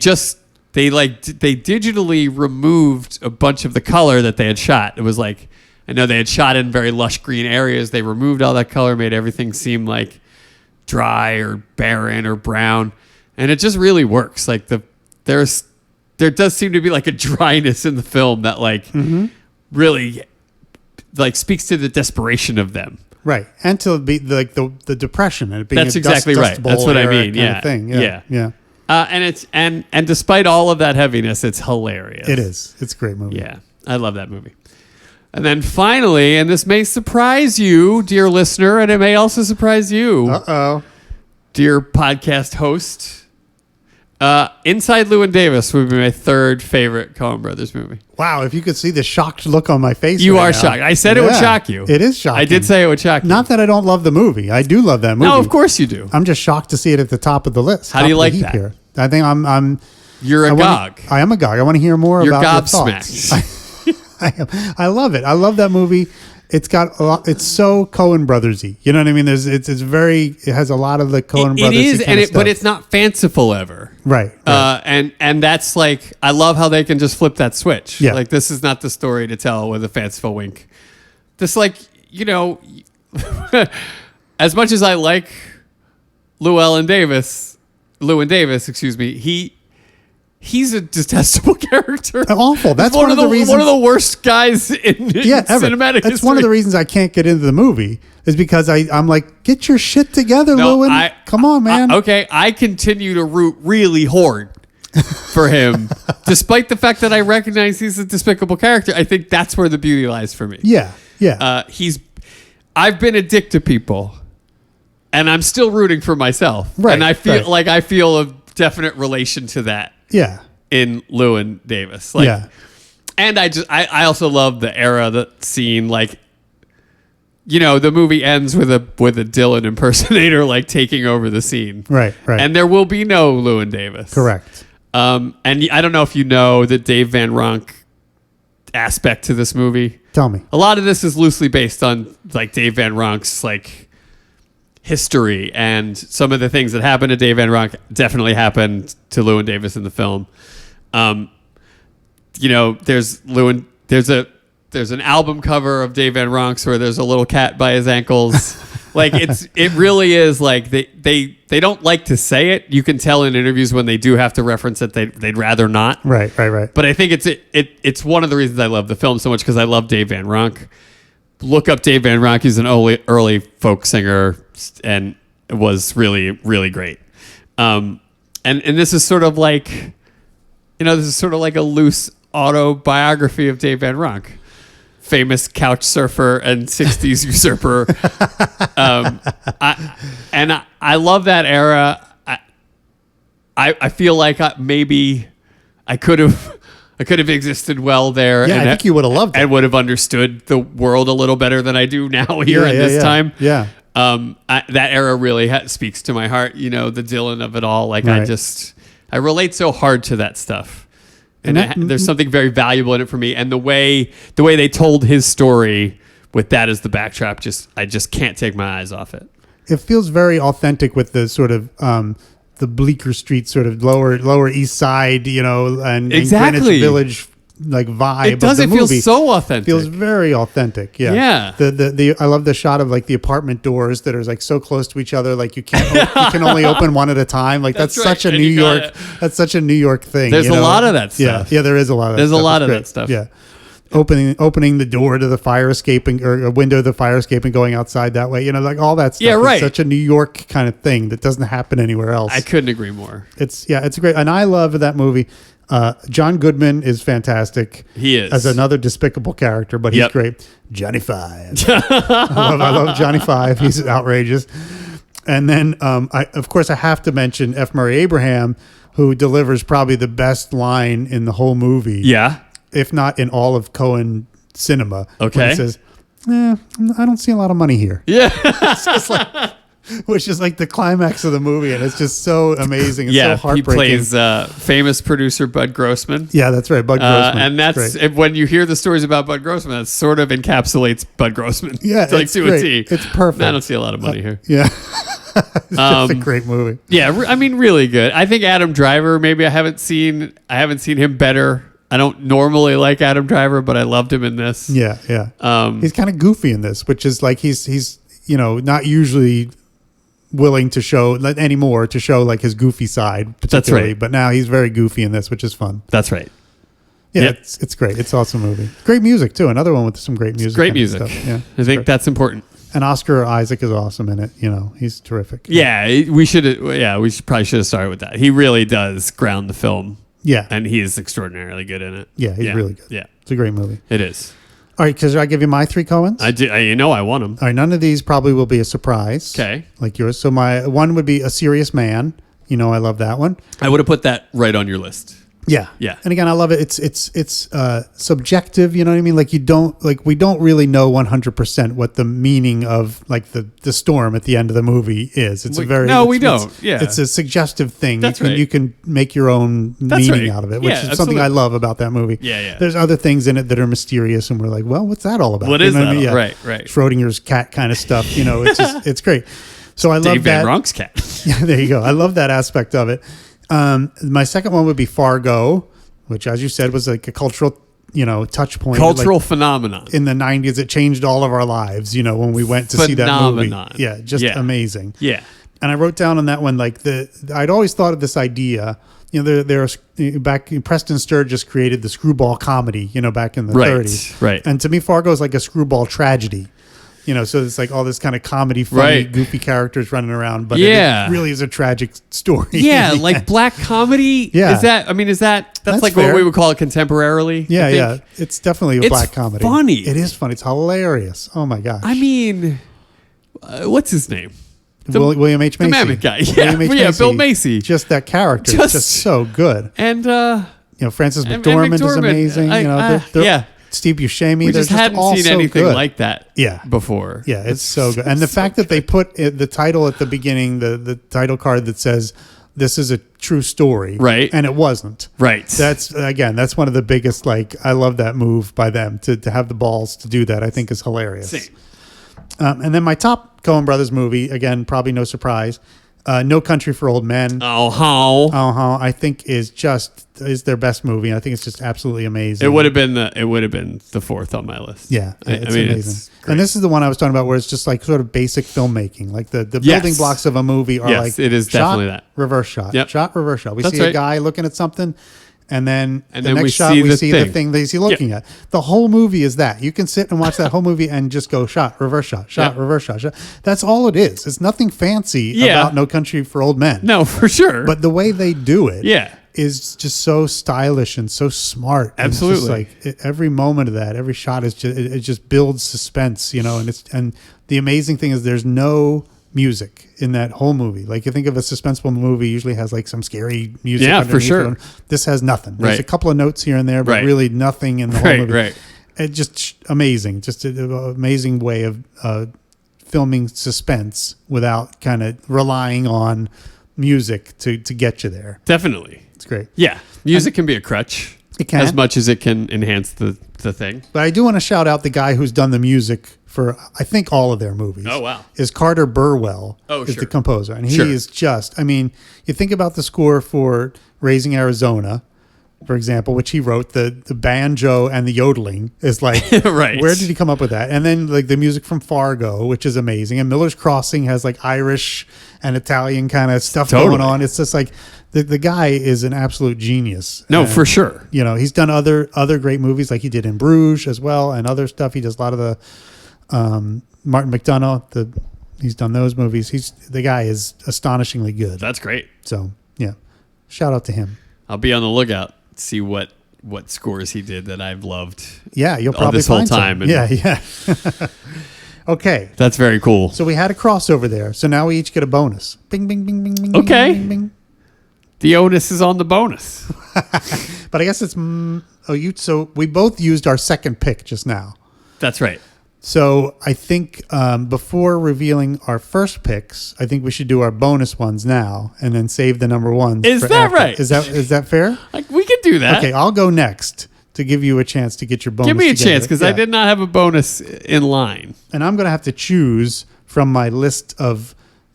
digitally removed a bunch of the color that they had shot. It was like, I know they had shot in very lush green areas. They removed all that color, made everything seem like dry or barren or brown, and it just really works. Like there does seem to be like a dryness in the film that like really like speaks to the desperation of them. Right. And to be like the depression and it being That's a exactly dust right. bowl That's what I era mean. kind Yeah. of thing. Yeah. Yeah. And it's and despite all of that heaviness, it's hilarious. It is. It's a great movie. Yeah, I love that movie. And then finally, and this may surprise you, dear listener, and it may also surprise you, Uh-oh. dear podcast host. Inside Llewyn Davis would be my third favorite Coen Brothers movie. Wow, if you could see the shocked look on my face. You right are now. shocked. I said it would Yeah, shock you. It is shocking. I did say it would shock you. Not that I don't love the movie. I do love that movie. No, of course you do. I'm just shocked to see it at the top of the list. How do you top of the like heap that? Here. I think I'm You're a gog. I am a gog. I want to hear more You're about your gobsmacked. thoughts. I love it. I love that movie. It's got a lot. It's so Coen Brothersy. You know what I mean? It has a lot of the Coen Brothers. It is, but it's not fanciful ever. Right. And that's like, I love how they can just flip that switch. Yeah. Like, this is not the story to tell with a fanciful wink. This, like, you know, as much as I like Llewyn Davis, excuse me, he's a detestable character. Awful. That's He's one of the reasons. One of the worst guys in Ever. cinematic That's history. one of the reasons I can't get into the movie is because I'm like, get your shit together, No, Llewyn. Come on, man. Okay, I continue to root really hard for him, despite the fact that I recognize he's a despicable character. I think that's where the beauty lies for me. Yeah. Yeah. I've been a dick to people, and I'm still rooting for myself. Right, And I feel right. like I feel a definite relation to that yeah. in Llewyn Davis. Like, Yeah. And I also love the era, the scene, like, you know, the movie ends with a Dylan impersonator like taking over the scene. Right. Right. And there will be no Llewyn Davis. Correct. And I don't know if you know the Dave Van Ronk aspect to this movie. Tell me. A lot of this is loosely based on like Dave Van Ronk's like history, and some of the things that happened to Dave Van Ronk definitely happened to Llewyn Davis in the film. You know, there's an album cover of Dave Van Ronk's where there's a little cat by his ankles. Like it really is like they don't like to say it. You can tell in interviews when they do have to reference it, they'd rather not. Right. But I think it's one of the reasons I love the film so much, because I love Dave Van Ronk. Look up Dave Van Ronk. He's an early folk singer and was really, really great. And this is sort of like, you know, this is sort of like a loose autobiography of Dave Van Ronk. Famous couch surfer and 60s usurper. I love that era. I feel like maybe I could have existed well there. Yeah, I think you would have loved it. and would have understood the world a little better than I do now here in this time. Yeah. That era really speaks to my heart. You know, the Dylan of it all. Like Right. I relate so hard to that stuff. And that- there's something very valuable in it for me. And the way they told his story with that as the backdrop, I just can't take my eyes off it. It feels very authentic with the sort of the Bleecker Street sort of lower East Side, you know, and Exactly. Greenwich Village like vibe. It does. Of It the feels movie. so authentic. Feels very authentic. Yeah. Yeah. The I love the shot of like the apartment doors that are like so close to each other, like you can only open one at a time. Like that's That's right. such a And New you York. gotta- That's such a New York thing. There's you a know? lot of that stuff. Yeah. There is a lot of. There's that a stuff. lot It's of great. that stuff. Yeah. Opening the door to the fire escape or a window to the fire escape and going outside that way. You know, like all that stuff. Yeah, right. Is such a New York kind of thing that doesn't happen anywhere else. I couldn't agree more. It's great, and I love that movie. John Goodman is fantastic. He is. as another despicable character, but he's Yep. great. Johnny Five. I love Johnny Five. He's outrageous. And then, of course, I have to mention F. Murray Abraham, who delivers probably the best line in the whole movie. Yeah. if not in all of Coen cinema. when Okay. he says, I don't see a lot of money here. Yeah. Which is like the climax of the movie, and it's just so amazing. It's so Yeah. He heartbreaking. plays famous producer Bud Grossman. Yeah, that's right. Bud Grossman. And that's Great. when you hear the stories about Bud Grossman, that sort of encapsulates Bud Grossman. Yeah, like it's to great. a T. It's perfect. I don't see a lot of money here. Yeah. It's just a great movie. Yeah, I mean, really good. I think Adam Driver. Maybe I haven't seen him better. I don't normally like Adam Driver, but I loved him in this. Yeah, yeah. He's kind of goofy in this, which is like he's not usually willing to show anymore to show like his goofy side. Particularly, right. But now he's very goofy in this, which is fun. That's right. Yeah, Yep. it's great. It's an awesome movie. Great music too. Another one with some great music. Great and music. stuff. Yeah, I think that's important. and Oscar Isaac is awesome in it. He's terrific. Yeah, we should. Yeah, probably should have started with that. He really does ground the film, Yeah, and he is extraordinarily good in it. yeah, he's really good. Yeah, It's a great movie. it is. All right, because I give you my 3 Coens. I do. I want him. All right, none of these probably will be a surprise. Okay. Like yours. So my one would be A Serious Man. I love that one. I would have put that right on your list. Yeah. Yeah. And again, I love it. It's subjective, you know what I mean? Like we don't really know 100% what the meaning of like the storm at the end of the movie is. It's We it's- don't. Yeah. It's a suggestive thing. That's you can right. you can make your own That's meaning right. out of it, which Yeah, is something I absolutely. love about that movie. Yeah, yeah. There's other things in it that are mysterious and we're like, well, what's that all about? What You is know that? I mean? Yeah. Right, right. Schrodinger's cat kind of stuff, it's just it's great. So I love Dave that. Van Ronk's cat. Yeah, there you go. I love that aspect of it. My second one would be Fargo, which, as you said, was like a cultural, touch point. Cultural Like, phenomenon. in the 90s, it changed all of our lives, when we went to see that movie. Phenomenon. Yeah, just Yeah. amazing. Yeah. And I wrote down on that one, like I'd always thought of this idea, there's back Preston Sturges created the screwball comedy, back in the Right, 30s. right. And to me, Fargo is like a screwball tragedy. So it's like all this kind of comedy, funny, Right. goofy characters running around, but Yeah. it really is a tragic story. Yeah, in the like end. black comedy. Yeah. That's That's like fair. what we would call it contemporarily. Yeah, I think. yeah. It's definitely a It's black comedy. funny. It is funny. It's hilarious. Oh my gosh. I mean, what's his name? The- William H. Macy. the Mammoth guy. William H. Yeah, Bill Macy. Just that character. Just- It's just so good. And Frances And McDormand is McDormand. amazing. Yeah. Steve Buscemi. we they're just hadn't all seen so anything good. like that Yeah. before. Yeah, it's so good. And the fact that they put the title at the beginning, the title card that says, "This is a true story," Right. And it wasn't. Right. That's one of the biggest. I love that move by them to have the balls to do that. I think is hilarious. Same. And then my top Coen Brothers movie, again, probably no surprise, No Country for Old Men. Oh, how? I think is their best movie. I think it's just absolutely amazing. It would have been the fourth on my list. Yeah, it's amazing. It's great. And this is the one I was talking about, where it's just like sort of basic filmmaking. Like the Yes. building blocks of a movie are Yes, like it is shot, definitely that. reverse shot, Yep. shot, reverse shot. We That's see a right. guy looking at something, and then the then we next shot see we the see the thing. thing that he's looking at. The whole movie is that. You can sit and watch that whole movie and just go shot, reverse shot, shot, Yep. reverse shot, shot. That's all it is. It's nothing fancy Yeah. about No Country for Old Men. No, for sure. But the way they do it, Yeah. is just so stylish and so smart. And it's just Absolutely. every moment of that, every shot is just it just builds suspense, and the amazing thing is there's no music in that whole movie. Like you think of a suspenseful movie usually has like some scary music. Yeah, for underneath sure. it. This has nothing. There's Right. a couple of notes here and there, but Right. really nothing in the whole Right, movie. right. It just amazing. Just an amazing way of filming suspense without kind of relying on music to get you there. Definitely. It's great. Yeah. Music can be a crutch. It can. As much as it can enhance the thing. But I do want to shout out the guy who's done the music for, I think, all of their movies. Oh, wow. Is Carter Burwell. Oh, is sure. the composer. And he Sure. is just, you think about the score for Raising Arizona, for example, which he wrote, the banjo and the yodeling is like, Right. where did he come up with that? And then like the music from Fargo, which is amazing. And Miller's Crossing has like Irish and Italian kind of stuff Totally. going on. It's just like, the guy is an absolute genius. No, And, for sure. he's done other great movies, like he did in Bruges as well, and other stuff. He does a lot of the Martin McDonough. He's done those movies. The guy is astonishingly good. That's great. So yeah, shout out to him. I'll be on the lookout. See what scores he did that I've loved. Yeah, you'll All probably this whole find some. time and- Yeah. Okay, That's very cool. so we had a crossover there. So now we each get a bonus. Bing, bing, bing, bing, bing. Okay. Bing, bing, bing. The onus is on the bonus. But I guess it's So we both used our second pick just now. That's right. So I think before revealing our first picks, I think we should do our bonus ones now and then save the number ones. Is for that after. right? Is that fair? Like, we could do that. Okay, I'll go next to give you a chance to get your bonus. Give me a together. chance because I Yeah. did not have a bonus in line. And I'm going to have to choose from my list of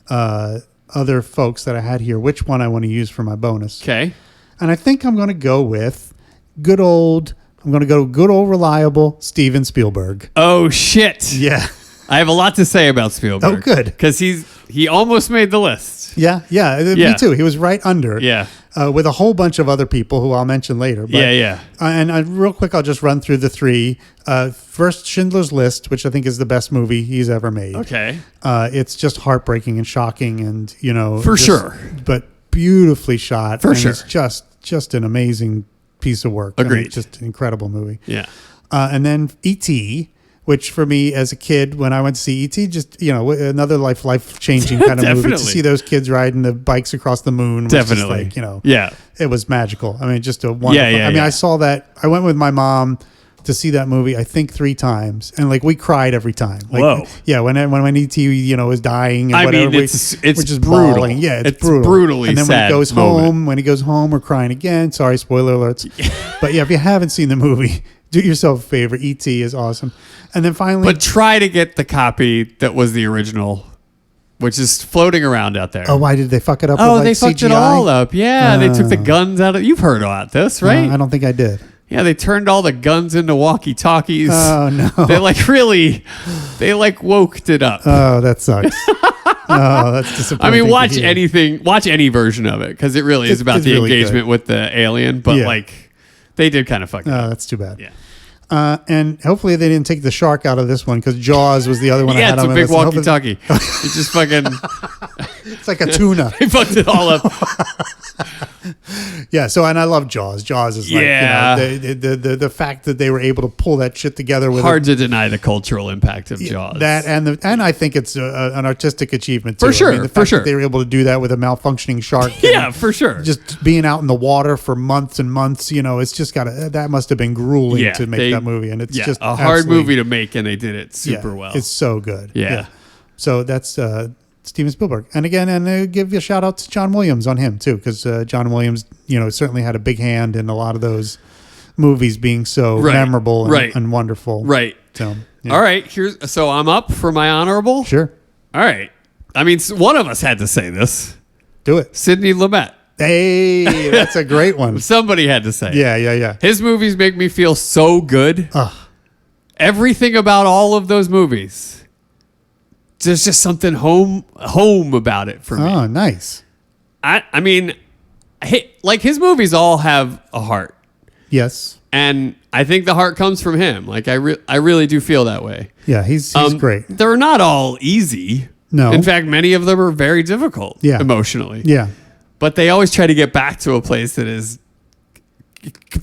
other folks that I had here which one I want to use for my bonus. Okay. And I think I'm going to go with good old reliable Steven Spielberg. Oh, shit. Yeah. I have a lot to say about Spielberg. Oh, good. Because he almost made the list. Yeah. Yeah. Me too. He was right under. Yeah. With a whole bunch of other people who I'll mention later. But, Yeah. And real quick, I'll just run through the three. First, Schindler's List, which I think is the best movie he's ever made. Okay. It's just heartbreaking and shocking, and For sure. but beautifully shot. For and sure. It's just an amazing piece of work. I mean, Agreed. it's just an incredible movie. Yeah. And then E.T., which for me as a kid, when I went to see E.T., just, another life-changing kind of movie. To Definitely. see those kids riding the bikes across the moon was Definitely. just like, Yeah. it was magical. I mean, just a wonderful. Yeah, I mean, yeah. I saw that. I went with my mom to see that movie, I think 3 times, and like we cried every time. Like, Whoa. Yeah, when E.T. Was dying and I whatever, mean, it's we're just brutal. bawling. Yeah, it's It's brutal. brutally And then sad when he goes home, we're crying again. Sorry, spoiler alerts. But yeah, if you haven't seen the movie, do yourself a favor. E.T. is awesome. And then finally, But try to get the copy that was the original, which is floating around out there. oh, why did they fuck it up? Oh, with, they like, fucked it CGI? all up. Yeah, they took the guns out of. You've heard about this, right? I don't think I did. Yeah, they turned all the guns into walkie-talkies. Oh no. They woked it up. Oh, that sucks. Oh, that's disappointing. I mean, to watch hear. watch any version of it because it really is about It's the really engagement with the alien. But Yeah. they did kind of fuck it Oh, up. that's too bad. Yeah. And hopefully they didn't take the shark out of this one because Jaws was the other one I Yeah, had it's on a my big list. I hope walkie-talkie. It's just fucking. It's like a tuna. They fucked it all up. Yeah. So, and I love Jaws. Jaws is like, Yeah. the fact that they were able to pull that shit together with Hard to deny the cultural impact of Jaws. that and I think it's an artistic achievement too. For sure, I mean, the for fact sure. that they were able to do that with a malfunctioning shark. Yeah, and for sure. Just being out in the water for months and months, it's just that must have been grueling Yeah, to make that movie, and it's just a hard absolutely- movie to make, and they did it super well. It's so good. Yeah. So that's Steven Spielberg, and give you a shout out to John Williams on him too, because John Williams, certainly had a big hand in a lot of those movies being so Right, memorable and, right, and wonderful. Right. So, yeah. All right. So I'm up for my honorable. Sure. All right. I mean, one of us had to say this. Do it. Sidney Lumet. Hey, that's a great one. Somebody had to say it. Yeah. His movies make me feel so good. Ugh. Everything about all of those movies. There's just something home about it for me. Oh, nice. I mean, his movies all have a heart. Yes. And I think the heart comes from him. Like I really do feel that way. Yeah, he's great. They're not all easy. No. In fact, many of them are very difficult emotionally. Yeah. But they always try to get back to a place that is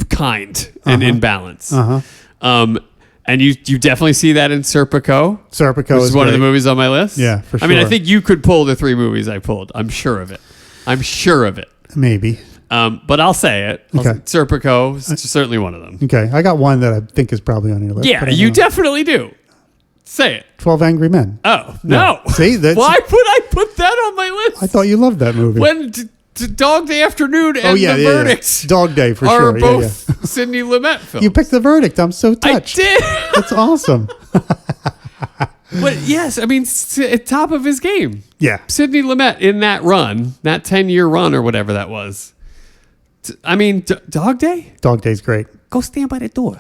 kind and in balance. And you definitely see that in Serpico. Serpico which is one of the movies on my list. Yeah, for I mean, I sure. think you could pull the 3 movies I pulled. I'm sure of it. Maybe. But I'll say it. Okay. Serpico is certainly one of them. Okay, I got one that I think is probably on your list. Yeah, but I you don't know. definitely do. Say it. 12 Angry Men. Oh, no. See, that's- Why would I put that on my list? I thought you loved that movie. When Dog Day Afternoon and The Verdict Dog Day for are sure. both Sidney Lumet films. You picked The Verdict. I'm so I touched. did. That's awesome. But yes, I mean, at top of his game. Yeah. Sidney Lumet in that run, that 10-year run or whatever that was. I mean, Dog Day? Dog Day's great. Go stand by the door.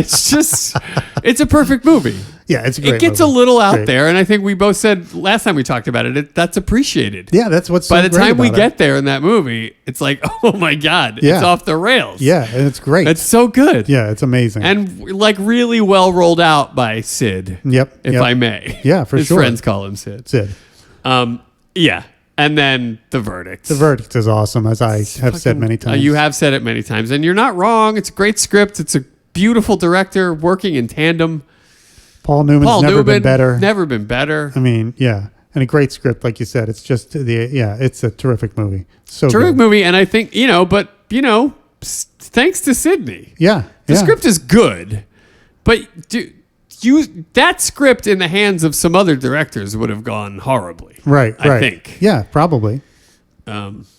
It's a perfect movie. Yeah, it's a great It gets movie. a little out Great. there, and I think we both said last time we talked about it, that's appreciated. Yeah, that's what's so By the great time we about it. get there in that movie, it's like, oh my God, Yeah. it's off the rails. Yeah, and it's great. It's so good. yeah, it's amazing. And really well rolled out by Sid. Yep, If yep. I may. Yeah, for His sure. friends call him Sid. Sid. Yeah. And then The Verdict. The Verdict is awesome, as I have said many times. You have said it many times, and you're not wrong. It's a great script. It's a beautiful director working in tandem. Paul Newman's never been better. Never been better. I mean, yeah. And a great script, like you said. It's just it's a terrific movie. So Terrific good. movie, and I think, thanks to Sidney. Yeah. The yeah. script is good, but that script in the hands of some other directors would have gone horribly. Right. I think. Yeah, probably.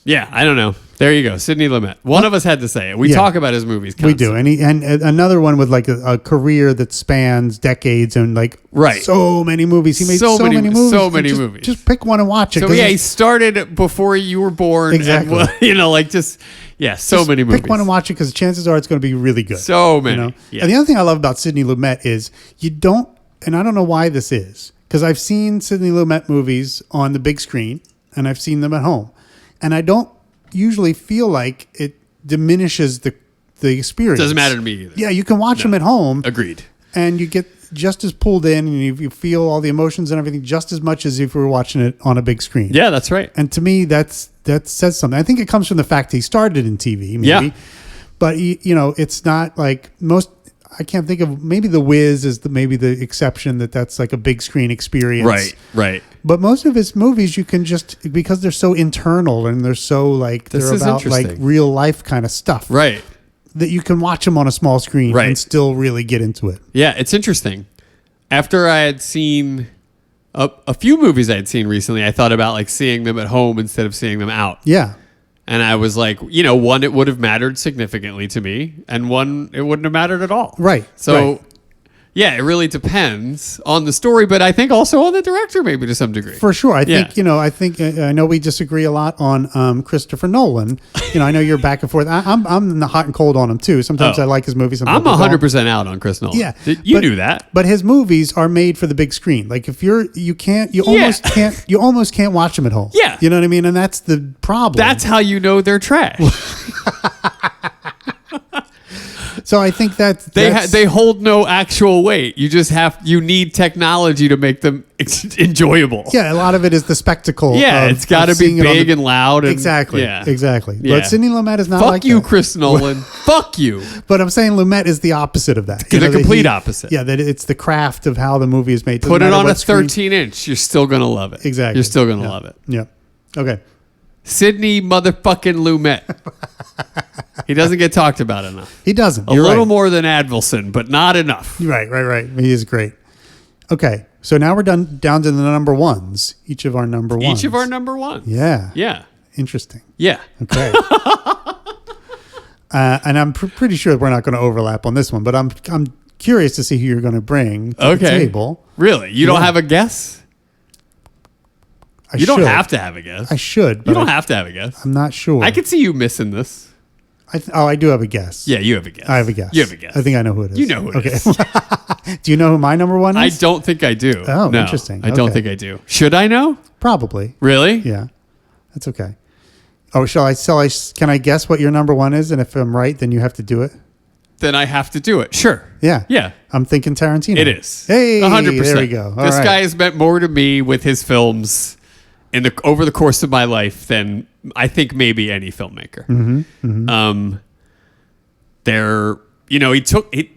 Yeah, I don't know. There you go, Sidney Lumet. One of us had to say it. We Yeah. talk about his movies We constantly. do, and another one with like a career that spans decades and like Right. so many movies. He made So so, many- many movies. so many just, movies. Just pick one and watch it. So 'cause yeah, it's- he started before you were born. Exactly. And, you know, like just so just many movies. Pick one and watch it because chances are it's going to be really good. So many. You know? Yeah. And the other thing I love about Sidney Lumet is you don't, and I don't know why this is, because I've seen Sidney Lumet movies on the big screen and I've seen them at home, and I don't usually feel like it diminishes the experience. Doesn't matter to me either. Yeah, you can watch them at home. Agreed. And you get just as pulled in, and you feel all the emotions and everything just as much as if we were watching it on a big screen. Yeah, that's right. And to me, that says something. I think it comes from the fact he started in TV, maybe. Yeah. But it's not like most. I can't think of, maybe The Wiz is maybe the exception that's like a big screen experience. Right. But most of his movies, you can just, because they're so internal and they're so like This they're is about like interesting. real life kind of stuff. Right. That you can watch them on a small screen Right. and still really get into it. Yeah, it's interesting. After I had seen a few movies I had seen recently, I thought about like seeing them at home instead of seeing them out. Yeah. And I was like, one, it would have mattered significantly to me, and one, it wouldn't have mattered at all. Right, So, right. yeah, it really depends on the story, but I think also on the director, maybe to some degree. For sure. I Yeah. think, I know we disagree a lot on Christopher Nolan. I know you're back and forth. I'm hot and cold on him too. Sometimes Oh. I like his movies. Sometimes I'm I don't. 100% out on Chris Nolan. Yeah. You but- knew that. But his movies are made for the big screen. Like if you almost can't watch them at home. Yeah. You know what I mean? And that's the problem. That's how you know they're trash. so I think They hold no actual weight. You need technology to make them enjoyable. yeah, a lot of it is the spectacle. Yeah, of- it's got to of be seeing it on big the- and loud. And, Exactly. Yeah. Exactly. Yeah. But Sidney Lumet is not Fuck like you, that. Chris Nolan. Fuck you. But I'm saying Lumet is the opposite of that. The that complete opposite. Yeah, that it's the craft of how the movie is made. Doesn't Put it matter on a what screen- 13-inch. You're still going to love it. Exactly. You're still going to Yeah. love it. Yeah. Okay. Sidney motherfucking Lumet. He doesn't get talked about enough. He doesn't. A You're little right. more than Advilson, but not enough. Right. He is great. Okay. So now we're down to the number ones. Each of our number ones. Each of our number ones. Yeah. Yeah. Interesting. Yeah. Okay. And I'm pretty sure we're not going to overlap on this one, but I'm curious to see who you're going to bring to the Okay. table. Really? You don't Yeah. have a guess? I You don't should. have to have a guess. I should, You but don't have to have a guess. I'm not sure. I could see you missing this. I do have a guess. Yeah, you have a guess. I have a guess. You have a guess. I think I know who it is. You know who it okay. is. Do you know who my number one I is? don't think I do. Oh, No, interesting. I don't Okay. think I do. Should I know? Probably. Really? Yeah. That's okay. Oh, can I guess what your number one is? And if I'm right, then you have to do it? Then I have to do it. Sure. Yeah. Yeah. I'm thinking Tarantino. It is. Hey, 100%. there we go. All This right. guy has meant more to me with his films over the course of my life than I think maybe any filmmaker. He took it.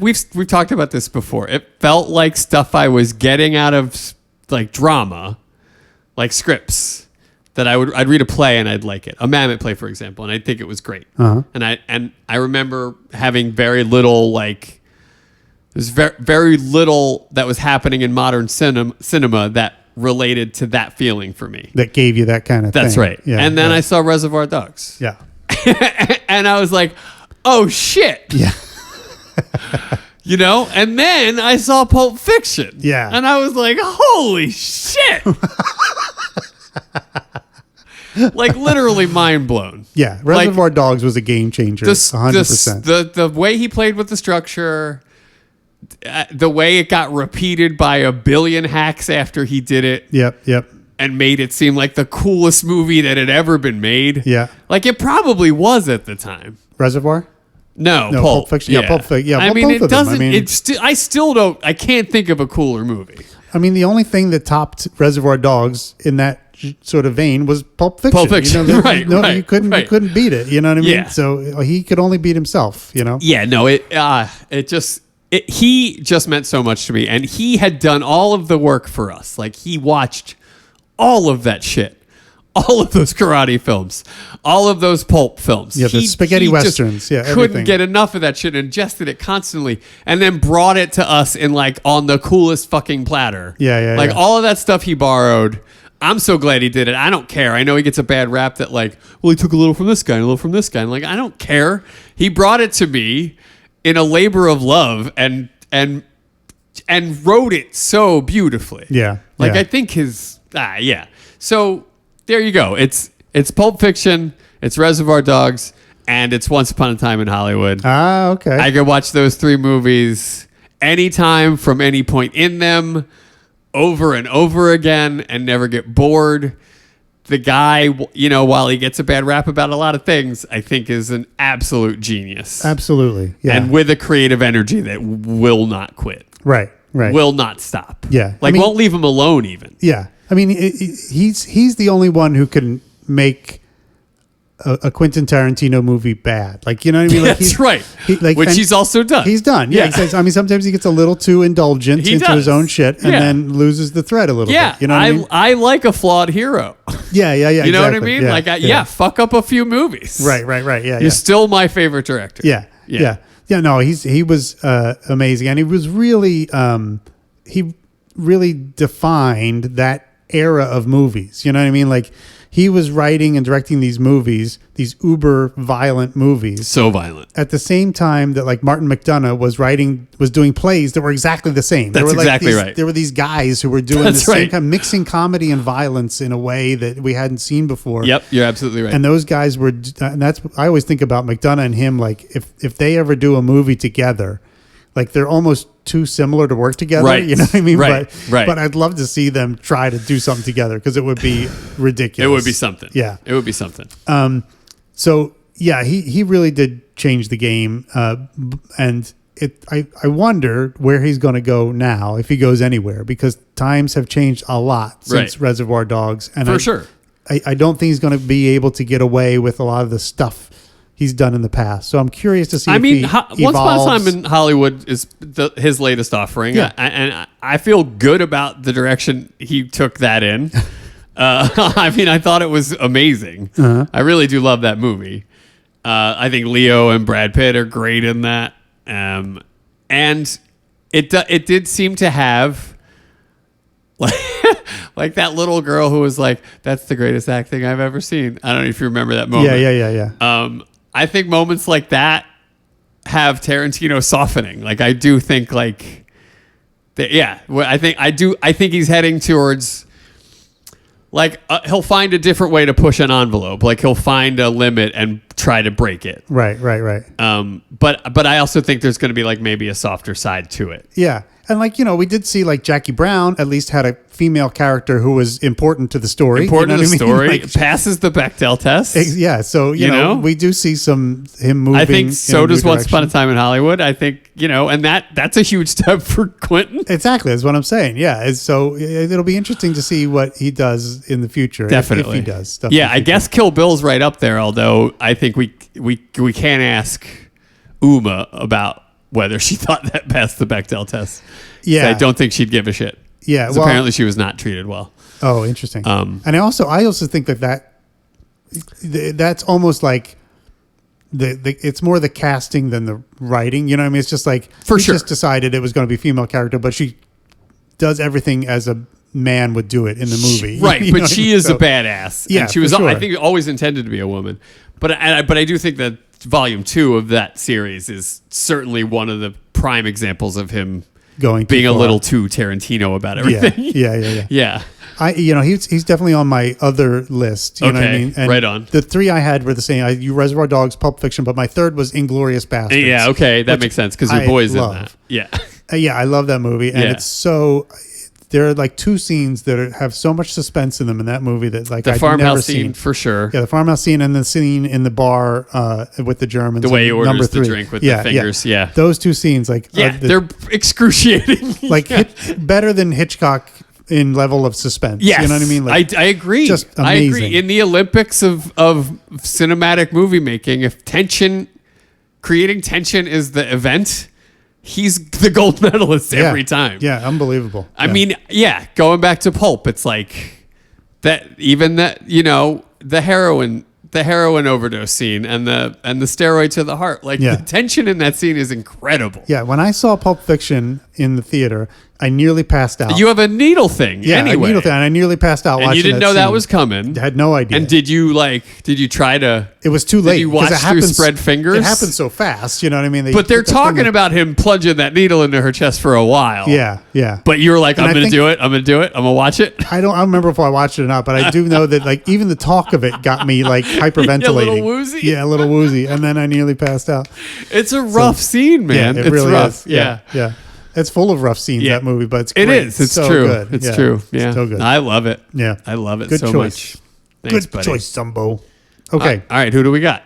We've talked about this before. It felt like stuff I was getting out of like drama, like scripts that I'd read a play and I'd like it. A Mamet play, for example, and I'd think it was great. And I remember having very little like. There's very little that was happening in modern cinema that related to that feeling for me. That gave you that kind of thing. That's right. Yeah. And then yeah. I saw Reservoir Dogs. Yeah. And I was like, oh shit. Yeah. And then I saw Pulp Fiction. Yeah. And I was like, holy shit. Like literally mind blown. Yeah. Reservoir Dogs was a game changer. 100%. The way he played with the structure, the way it got repeated by a billion hacks after he did it. Yep. And made it seem like the coolest movie that had ever been made. Yeah. Like it probably was at the time. Reservoir? No, Pulp Fiction. Yeah, Pulp Fiction. Yeah, I well, mean, both it of them. I doesn't. mean- I still don't. I can't think of a cooler movie. I mean, the only thing that topped Reservoir Dogs in that sort of vein was Pulp Fiction. Pulp Fiction. Right, You couldn't beat it. You know what I mean? Yeah. So he could only beat himself. Yeah, no. He just meant so much to me, and he had done all of the work for us. Like he watched all of that shit all of those karate films, all of those pulp films. Yeah, the spaghetti just westerns. Yeah, couldn't everything. get enough of that shit. Ingested it constantly, and then brought it to us in like on the coolest fucking platter. Yeah, Like yeah. all of that stuff he borrowed. I'm so glad he did it. I don't care. I know he gets a bad rap that like, well, he took a little from this guy and a little from this guy. And like, I don't care. He brought it to me in a labor of love and wrote it so beautifully. Yeah, Like yeah. I think yeah. So there you go. It's Pulp Fiction, it's Reservoir Dogs, and it's Once Upon a Time in Hollywood. Ah, okay. I could watch those 3 movies anytime from any point in them over and over again and never get bored. The guy, while he gets a bad rap about a lot of things, I think is an absolute genius. Absolutely. Yeah. And with a creative energy that will not quit. right. Right. Will not stop. Yeah. Like, won't leave him alone even. Yeah, I mean, he's the only one who can make a Quentin Tarantino movie bad. Like, you know what I mean? Like, That's right. Which and he's also done. He's done. Yeah. Yeah. He says, I mean, sometimes he gets a little too indulgent He into does. his own shit and Yeah. then loses the thread a little Yeah. bit. You know what I mean? I like a flawed hero. Yeah. You know what I exactly. mean? Yeah, Like, fuck up a few movies. Right. Yeah. You're still my favorite director. Yeah. No, he was amazing, and he was really he really defined that era of movies. You know what I mean? Like, he was writing and directing these movies, these uber violent movies, So violent. at the same time that like Martin McDonagh was doing plays that were exactly the same. That's exactly right. There were these guys who were doing That's the same right. kind, mixing comedy and violence in a way that we hadn't seen before. Yep, you're absolutely right. And those guys were, and that's, I always think about McDonough and him. Like, if they ever do a movie together, like, they're almost too similar to work together. Right. You know what I mean? Right. But I'd love to see them try to do something together because it would be ridiculous. It would be something. Yeah. It would be something. So yeah, he really did change the game. And I wonder where he's going to go now, if he goes anywhere, because times have changed a lot since Right. Reservoir Dogs. And For sure. I don't think he's going to be able to get away with a lot of the stuff he's done in the past. So I'm curious to see if he Once Upon a Time evolves. in Hollywood is his latest offering. Yeah. And I feel good about the direction he took that in. I mean, I thought it was amazing. Uh-huh. I really do love that movie. I think Leo and Brad Pitt are great in that. And it did seem to have like that little girl who was like, "That's the greatest acting I've ever seen." I don't know if you remember that moment. Yeah. I think moments like that have Tarantino softening. Like, I do think like, I think he's heading towards like he'll find a different way to push an envelope. Like, he'll find a limit and try to break it. Right. But I also think there's going to be like maybe a softer side to it. Yeah. And like, we did see like Jackie Brown at least had a female character who was important to the story. Important you to know the what I mean? story. Like, Passes the Bechdel test. yeah. So, you know, we do see him moving. I think so in a does new Once Upon a direction. Time in Hollywood. I think, and that's a huge step for Quentin. Exactly. That's what I'm saying. Yeah. So it'll be interesting to see what he does in the future. Definitely. If he does stuff. Yeah, in the I future. guess Kill Bill's right up there, although I think we can't ask Uma about whether she thought that passed the Bechdel test. Yeah. I don't think she'd give a shit. Yeah. 'Cause Well, apparently she was not treated well. oh, interesting. Um, and I also think that's almost like it's more the casting than the writing. You know what I mean? It's just like For he sure. just decided it was going to be a female character, but she does everything as a man would do it in the movie. Right, You know but what I she mean? is So- a badass. Yeah, and she was, for sure. I think, always intended to be a woman. But I do think that Volume 2 of that series is certainly one of the prime examples of him going being too a far. little too Tarantino about Yeah. everything. Yeah. Yeah. He's definitely on my other list. You know what I Okay, mean? And right on. The 3 I had were the same. You Reservoir Dogs, Pulp Fiction, but my third was Inglorious Bastards. Yeah, okay, that which makes sense because your I boy's in love. that. Yeah. Yeah, I love that movie, and Yeah. it's so. There are like 2 scenes that have so much suspense in them in that movie that like The I've farmhouse never scene seen. for sure. Yeah, the farmhouse scene and the scene in the bar with the Germans. The way he and orders number the 3. drink with the fingers, yeah. Those 2 scenes, like Yeah, they're excruciating. like Yeah. better than Hitchcock in level of suspense. Yes, You know what I mean? Like, I agree. just I agree. amazing. In the Olympics of cinematic movie making, if creating tension is the event, he's the gold medalist yeah, every time. Yeah, unbelievable. I mean, going back to Pulp, it's like that even that, you know, the heroin overdose scene and the steroid to the heart, like Yeah. the tension in that scene is incredible. Yeah, when I saw Pulp Fiction in the theater, I nearly passed out. You have a needle thing, yeah, anyway, a needle thing, and I nearly passed out and watching you didn't that know that scene. was coming. I had no idea. And did you try to? it was too late. you 'cause watch it through happens, spread fingers? It happened so fast, you know what I mean? But they're put that talking thing- about him plunging that needle into her chest for a while. Yeah, yeah. But you were like, And I'm I going to think- do it. I'm going to do it. I'm going to watch it. I don't remember if I watched it or not, but I do know that like even the talk of it got me like hyperventilating. A little woozy? Yeah, a little woozy. And then I nearly passed out. It's a rough scene, man. Yeah, it it's really rough. is. Yeah. It's full of rough scenes, Yeah. that movie, but it's It great. is. It's so true. Good. It's Yeah, true. Yeah. It's so good. I love it. Yeah. I love it Good so choice. much. Thanks, Good buddy. choice, Zumbo. Okay. All right. Who do we got?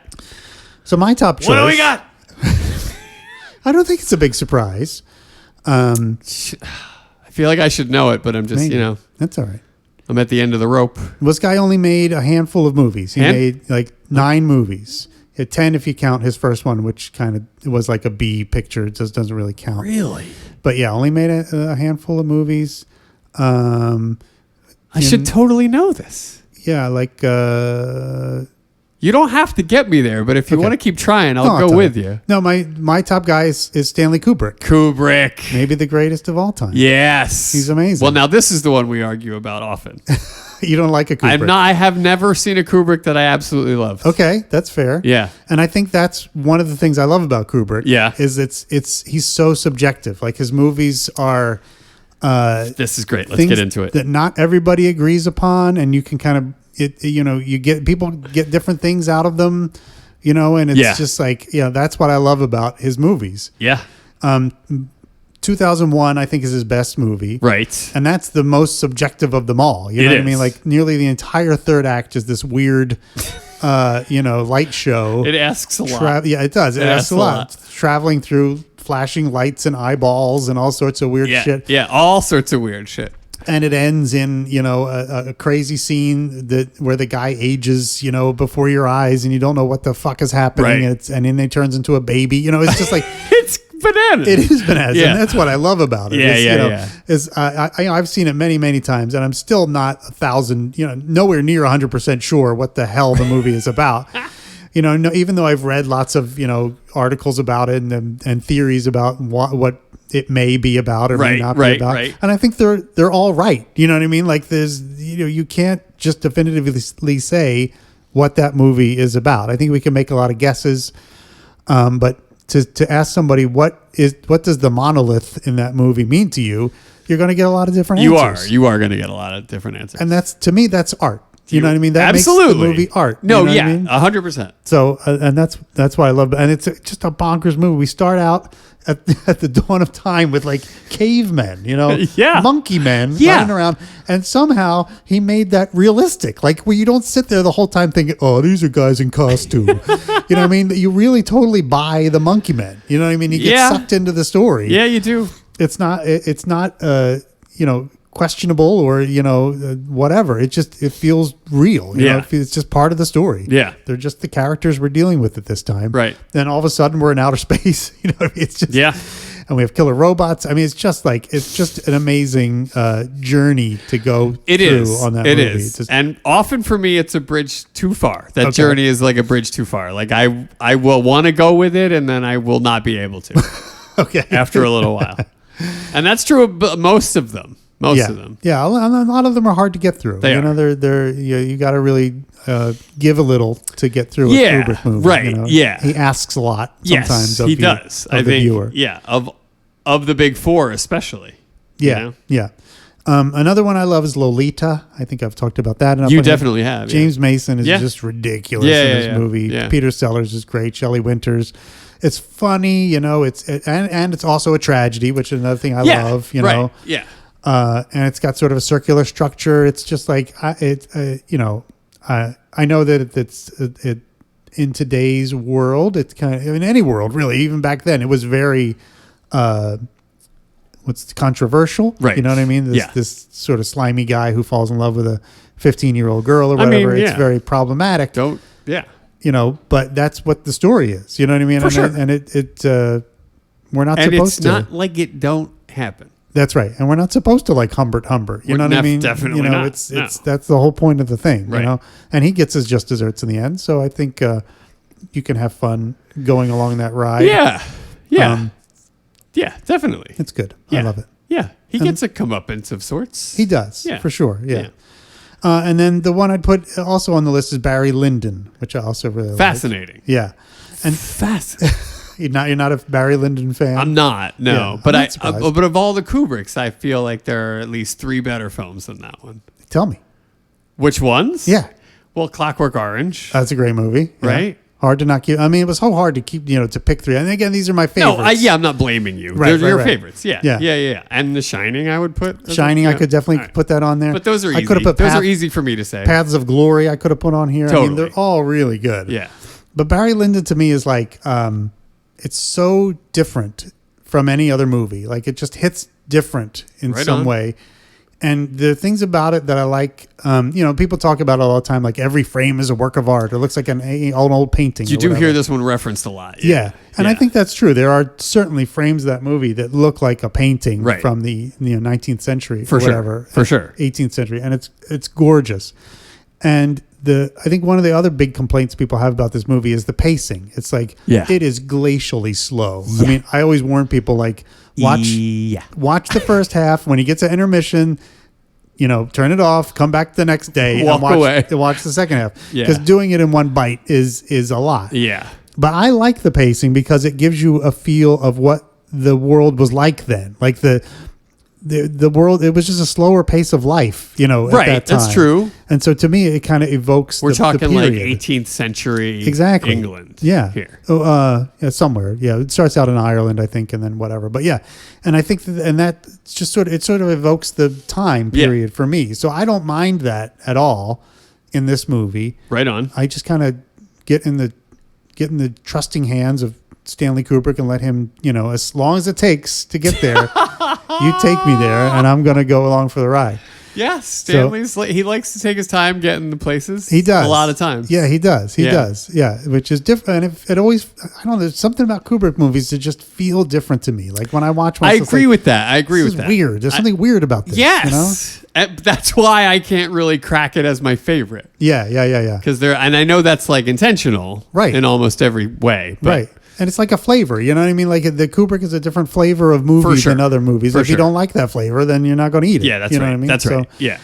So my top choice. What do we got? I don't think it's a big surprise. I feel like I should know it, but I'm just, Maybe. you know, That's all right. I'm at the end of the rope. This guy only made a handful of movies. He And- made like 9 movies. He had 10 if you count his first one, which kind of it was like a B picture. It just doesn't really count. Really? But yeah, only made a handful of movies. I should totally know this. Yeah, like You don't have to get me there, but if you Okay. want to keep trying, no, I'll I'll go tell with you. No, my top guy is Stanley Kubrick. Kubrick. Maybe the greatest of all time. Yes. He's amazing. Well, now this is the one we argue about often. You don't like a Kubrick. I have never seen a Kubrick that I absolutely love. Okay, that's fair. Yeah. And I think that's one of the things I love about Kubrick. Yeah. Is he's so subjective. Like his movies are This is great. Let's things get into it. that not everybody agrees upon, and you can kind of you get people get different things out of them, and it's Yeah. just like that's what I love about his movies. Yeah. 2001 I think is his best movie. Right. And that's the most subjective of them all. You know It what I mean? is. Like nearly the entire third act is this weird light show. It asks a lot. Yeah, it does. It asks a lot. Traveling through flashing lights and eyeballs and all sorts of weird Yeah. shit. Yeah. All sorts of weird shit. And it ends in, a crazy scene where the guy ages, before your eyes and you don't know what the fuck is happening. Right. And then he turns into a baby. It's just like, It's bananas. it is bananas. Yeah. And that's what I love about it. Yeah, is, yeah. Is I've seen it many, many times and I'm still not 1,000, nowhere near 100% sure what the hell the movie is about. Even though I've read lots of, articles about it and theories about what it may be about or may Right, not be right, about. right. And I think they're all right. You know what I mean? Like there's, you can't just definitively say what that movie is about. I think we can make a lot of guesses. But to ask somebody what does the monolith in that movie mean to you, you're going to get a lot of different answers. You are going to get a lot of different answers. And to me, that's art. You know what I mean? That Absolutely. makes the movie art. No, you know yeah, what I mean? 100%. So, and that's what I love. And it's just a bonkers movie. We start out at the dawn of time with like cavemen, Yeah. monkey men Yeah. running around. And somehow he made that realistic. Like where you don't sit there the whole time thinking, oh, these are guys in costume. You know what I mean? You really totally buy the monkey men. You know what I mean? You get Yeah. sucked into the story. Yeah, you do. It's not questionable or whatever. It feels real. Yeah. It's just part of the story. Yeah. They're just the characters we're dealing with at this time. Right. Then all of a sudden we're in outer space. It's just Yeah. And we have killer robots. I mean, it's just an amazing journey to go It through is. on that It movie. is. It's just- And often for me, it's a bridge too far. That Okay. journey is like a bridge too far. Like I will want to go with it, and then I will not be able to okay. after a little while. And that's true of most of them. Most yeah. of them. Yeah, a lot of them are hard to get through. They are. They're you got to really give a little to get through Yeah, a Kubrick movie. right, yeah. He asks a lot sometimes. Yes, he does. Of I the think. viewer. Yeah, of the big four especially. you Yeah, know? yeah. Another one I love is Lolita. I think I've talked about that enough. You on here. definitely have. James Mason is Yeah. just ridiculous Yeah, in yeah, this yeah. movie. Yeah. Peter Sellers is great. Shelley Winters. It's funny, and it's also a tragedy, which is another thing I Yeah. love. Right. Yeah. And it's got sort of a circular structure. It's just like I know that it's in today's world. It's kind of in any world really. Even back then, it was very controversial. Right. You know what I mean? Yeah. This sort of slimy guy who falls in love with a 15-year-old girl or whatever. mean, It's yeah. very problematic. Yeah. But that's what the story is. You know what I mean? For sure. And we're not And supposed it's to. not like it don't happen. That's right, and we're not supposed to like Humbert. You know what I mean? definitely you know, not. It's No. that's the whole point of the thing. Right. You know, and he gets his just desserts in the end. So I think you can have fun going along that ride. Yeah. Yeah. Um, yeah, definitely. It's good. Yeah. I love it. Yeah. He gets a comeuppance of sorts. He does, Yeah. for sure. Yeah. Yeah. And then the one I'd put also on the list is Barry Lyndon, which I also really like. Fascinating. Yeah. And Fascinating. you're not a Barry Lyndon fan? I'm not, no. Yeah, but I'm not surprised. but of all the Kubricks, I feel like there are at least 3 better films than that one. Tell me. Which ones? Yeah. Well, Clockwork Orange. That's a great movie. Yeah. Right? Hard to not keep. I mean, it was so hard to keep, to pick 3. And again, these are my favorites. No, yeah, I'm not blaming you. Right, They're your right. favorites. Yeah. Yeah. Yeah. And The Shining, I would put. Shining, I could definitely All right. put that on there. But those are I easy. could have put Those are easy for me to say. Paths of Glory, I could have put on here. I mean, Totally. they're all really good. Yeah. But Barry Lyndon to me is like, it's so different from any other movie. Like it just hits different in Right some on. way. And the things about it that I like, people talk about it all the time. Like every frame is a work of art. It looks like an old painting. You or do whatever. hear this one referenced a lot. Yeah. And I Yeah. think that's true. There are certainly frames of that movie that look like a painting Right. from the 19th century For or sure. whatever. For sure. 18th century. And it's gorgeous. And I think one of the other big complaints people have about this movie is the pacing. It's like it is glacially slow. I mean, I always warn people like watch the first half. When he gets an intermission, turn it off, come back the next day, Walk and watch, away. watch the second half. Yeah. Because doing it in one bite is a lot. Yeah. But I like the pacing because it gives you a feel of what the world was like then. Like the world, it was just a slower pace of life, at Right, that time. that's true. And so to me, it kind of evokes We're the talking like period. 18th century Exactly. England. Yeah. Here. Yeah, somewhere. Yeah. It starts out in Ireland, I think, and then whatever. But yeah. And I think that just sort of evokes the time Yeah. period for me. So I don't mind that at all in this movie. Right on. I just kind of get in the trusting hands of Stanley Kubrick and let him, as long as it takes to get there, you take me there and I'm going to go along for the ride. Yeah, Stanley's he likes to take his time getting the places. He does a lot of times. Yeah, he does. He Yeah. does. Yeah, which is different. And it always, I don't know, there's something about Kubrick movies that just feel different to me. Like when I watch one, I it's agree like, with that. I agree this with is that. weird. There's something weird about this. Yes, and that's why I can't really crack it as my favorite Yeah. because and I know that's like intentional, Right. in almost every way, but Right. And it's like a flavor, you know what I mean? Like the Kubrick is a different flavor of movie sure. than other movies. For If you sure. don't like that flavor, then you're not going to eat it. Yeah, that's you know right. What I mean? That's So, right. Yeah,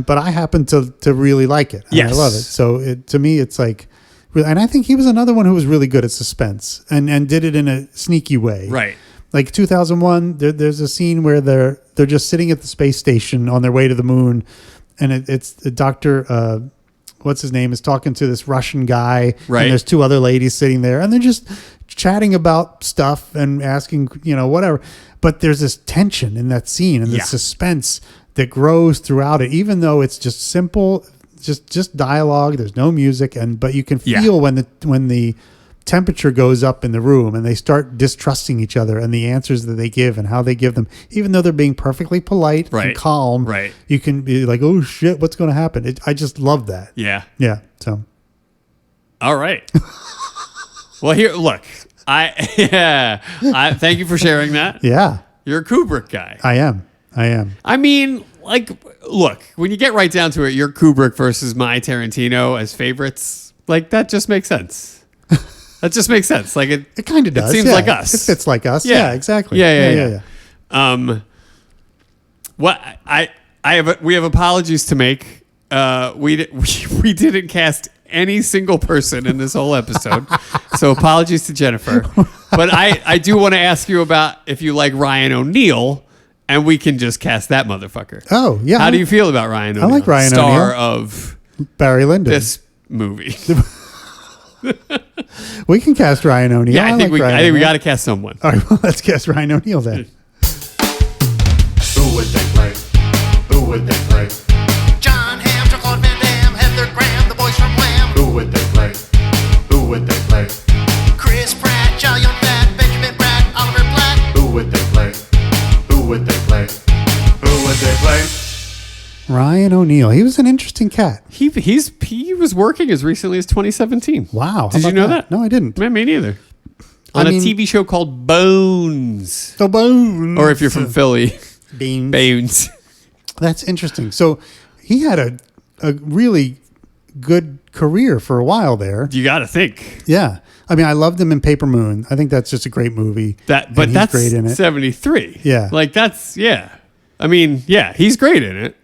but I happen to really like it. And I Yes. love it. So to me, it's like, and I think he was another one who was really good at suspense and did it in a sneaky way. right. Like 2001, there's a scene where they're just sitting at the space station on their way to the moon, and it's the doctor. What's his name is talking to this Russian guy, Right. and there's 2 other ladies sitting there, and they're just chatting about stuff and asking, whatever. But there's this tension in that scene and this Yeah. suspense that grows throughout it, even though it's just simple, just dialogue. There's no music, but you can Yeah. feel when the temperature goes up in the room and they start distrusting each other and the answers that they give and how they give them, even though they're being perfectly polite and Right. calm. Right. You can be like, oh shit, what's going to happen? I just love that. Yeah. Yeah. So All right. Well, here, look. I thank you for sharing that. yeah, You're a Kubrick guy. I am. I mean, like, look, when you get right down to it, you're Kubrick versus my Tarantino as favorites. Like, that just makes sense. That just makes sense. Like, It kind of does. seems yeah. like us. It fits like us. Yeah, exactly. Yeah. What we have apologies to make. We didn't cast any single person in this whole episode, so apologies to Jennifer. But I do want to ask you about if you like Ryan O'Neal, and we can just cast that motherfucker. Oh, yeah. How do you feel about Ryan O'Neal? like Ryan star O'Neal. of Barry Lyndon. this movie. We can cast Ryan O'Neal. Yeah, I think like Ryan we O'Neal. got to cast someone. All right, well, let's cast Ryan O'Neal then. Who would they play? Who would they play? John Hamm, Jean-Claude Van Damme, Heather Graham, the boys from Wham. Who would they play? Who would they play? Chris Pratt, Chow Yun-Fat, Benjamin Bratt, Oliver Platt. Who would they play? Who would they play? Who would they play? Ryan O'Neal. He was an interesting cat. He was working as recently as 2017. Wow. how Did you about know that? No, I didn't. Man, me neither. I On mean- a TV show called Bones. The Bones. Or if you're from Philly, Baines. That's interesting. So he had a really good career for a while there. You got to think Yeah. I mean, I loved him in Paper Moon. I think that's just a great movie. that, And but he's that's great in it. 73. Yeah. Like that's, yeah. I mean, yeah, he's great in it.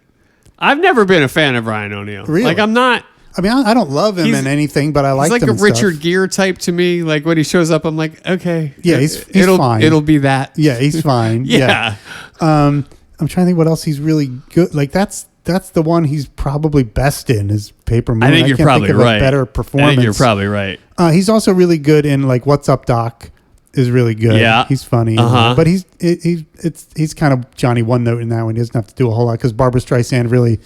I've never been a fan of Ryan O'Neal. Really? Like I'm not. I mean, I don't love him He's- in anything, but I He's like like him a in Richard stuff. Gere type to me. Like when he shows up, I'm like, okay. Yeah, he's it'll, fine. It'll be that. Yeah, he's fine. Yeah. I'm trying to think what else he's really good. Like that's the one he's probably best in is Paper Moon. I think you're can't probably think of right. A better performance. I think you're probably right. He's also really good in like What's Up, Doc. Is really good. Yeah. He's funny. Uh-huh. But he's kind of Johnny One Note in that one. He doesn't have to do a whole lot because Barbara Streisand really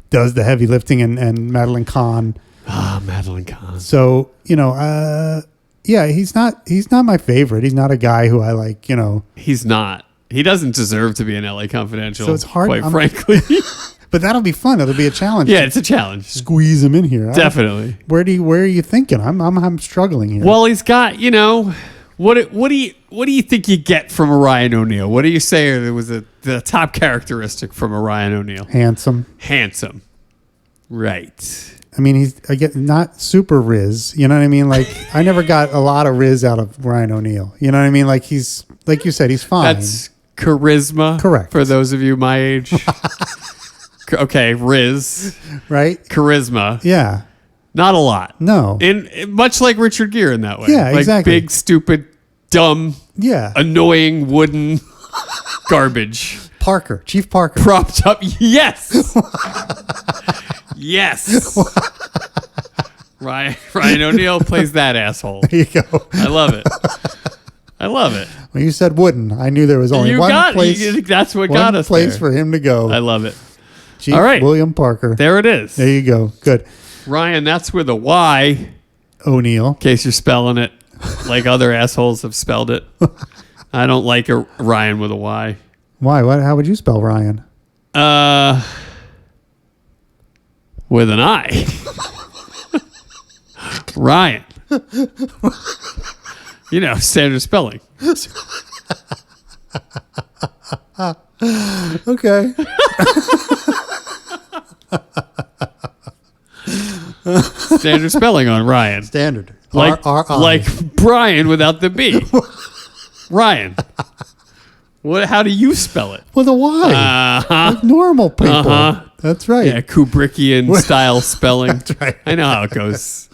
does the heavy lifting and Madeline Kahn. Ah, Madeline Kahn. So yeah, he's not my favorite. He's not a guy who I like. He's not. He doesn't deserve to be in LA Confidential. So it's hard- quite I'm- frankly. But that'll be fun. It'll be a challenge. Yeah, it's a challenge. Squeeze him in here. Definitely. Where are you thinking? I'm struggling here. Well, he's got, what do you think you get from a Ryan O'Neal? What do you say was the top characteristic from a Ryan O'Neal? Handsome. Handsome. Right. I mean, I get not super Riz. You know what I mean? Like I never got a lot of Riz out of Ryan O'Neal. You know what I mean? Like he's like you said, he's fine. That's charisma. Correct. For those of you my age. Okay, Riz. right. Charisma. Yeah. Not a lot. No. And much like Richard Gere in that way. Yeah, like exactly. Big, stupid, dumb, Yeah. annoying wooden garbage. Parker. Chief Parker. Propped up. Yes. Yes. Ryan O'Neal plays that asshole. There you go. I love it. I love it. When you said wooden, I knew there was only You one got place. that's what one got us place there. for him to go. I love it. Chief All right. William Parker. There it is. There you go. Good. Ryan, that's with a Y, in O'Neal. case you're spelling it like other assholes have spelled it. I don't like a Ryan with a Y. Why? What? How would you spell Ryan? With an I. Ryan. Standard spelling. Okay. Standard spelling on Ryan. Standard. Like R-R-I. like Brian without the B. Ryan. How do you spell it? with a Y. Uh-huh. Like normal people. Uh-huh. That's right. Yeah, Kubrickian style spelling. That's right. I know how it goes.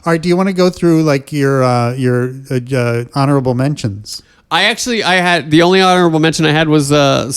All right. Do you want to go through like your honorable mentions? I had the only honorable mention I had was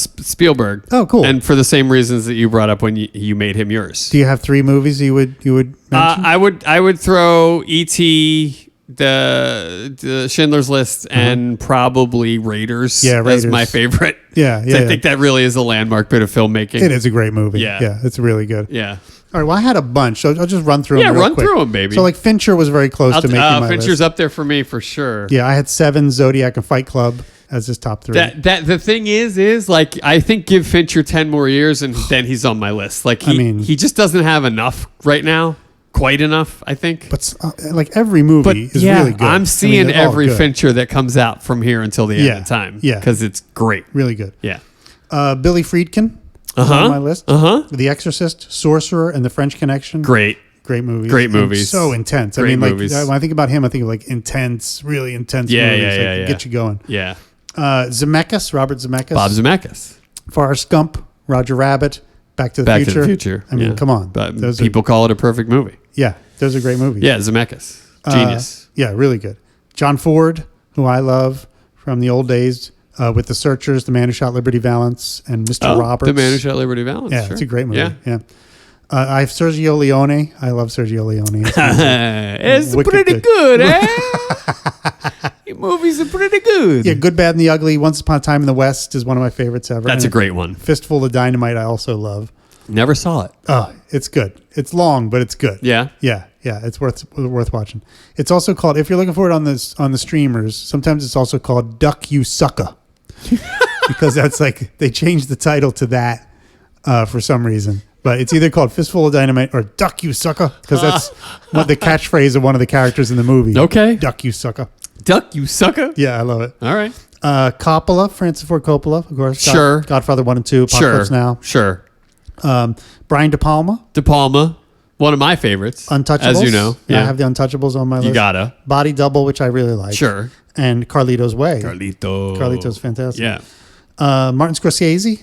Spielberg. Oh, cool. And for the same reasons that you brought up when you made him yours. Do you have 3 movies you would mention? I would throw E.T., the Schindler's List, and probably Raiders. Yeah, Raiders. as my favorite. Yeah, So yeah. I think that really is a landmark bit of filmmaking. It is a great movie. Yeah. Yeah, it's really good. Yeah. All right. Well, I had a bunch, so I'll just run through them. Yeah, real run quick. through 'em, baby. So, like Fincher was very close to making my Fincher's list. up there for me for sure. Yeah, I had 7, Zodiac and Fight Club as his top 3. That the thing is like I think give Fincher 10 more years and then he's on my list. Like he just doesn't have enough right now. Quite enough, I think. But like every movie is really good. I'm seeing they're all every good. Fincher that comes out from here until the end of time. Yeah. Because it's great. Really good. Yeah. Billy Friedkin is on my list. The Exorcist, Sorcerer, and The French Connection. Great. Great movies. Great And movies. So intense. Great I mean, like movies. when I think about him, I think of like intense, really intense Yeah, movies. yeah, like, yeah, yeah. Get you going. Yeah. Zemeckis, Robert Zemeckis. Bob Zemeckis. Forrest Gump, Roger Rabbit, Back to the Back Future. to the Future. I mean, Yeah. come on. But Those people call it a perfect movie. those are great movies. Yeah, Zemeckis. Genius. Yeah, really good. John Ford, who I love from the old days, with The Searchers, The Man Who Shot Liberty Valance, and Mr. Roberts. The Man Who Shot Liberty Valance. Yeah, sure. it's a great movie. Yeah. Yeah. I have Sergio Leone. I love Sergio Leone. It's Wicked pretty good. good, eh? Your movies are pretty good. Yeah, Good, Bad, and the Ugly. Once Upon a Time in the West is one of my favorites ever. That's a And great one. Fistful of Dynamite I also love. Never saw it. Oh, it's good. It's long, but it's good. Yeah. Yeah, it's worth watching. It's also called, if you're looking for it on the streamers, sometimes it's also called Duck You Sucka. Because that's like, they changed the title to that for some reason. But it's either called Fistful of Dynamite or Duck You Sucka, because that's what the catchphrase of one of the characters in the movie. Okay. Duck You Sucka. Duck, you sucker. Yeah, I love it. All right. Coppola, Francis Ford Coppola, of course. Sure. Godfather 1 and 2, Apocalypse Now. Sure. Brian De Palma, De Palma, one of my favorites. Untouchables. As you know. I have the Untouchables on my list. You gotta. Body Double, which I really like. Sure. And Carlito's Way. Carlito. Carlito's fantastic. Yeah. Martin Scorsese.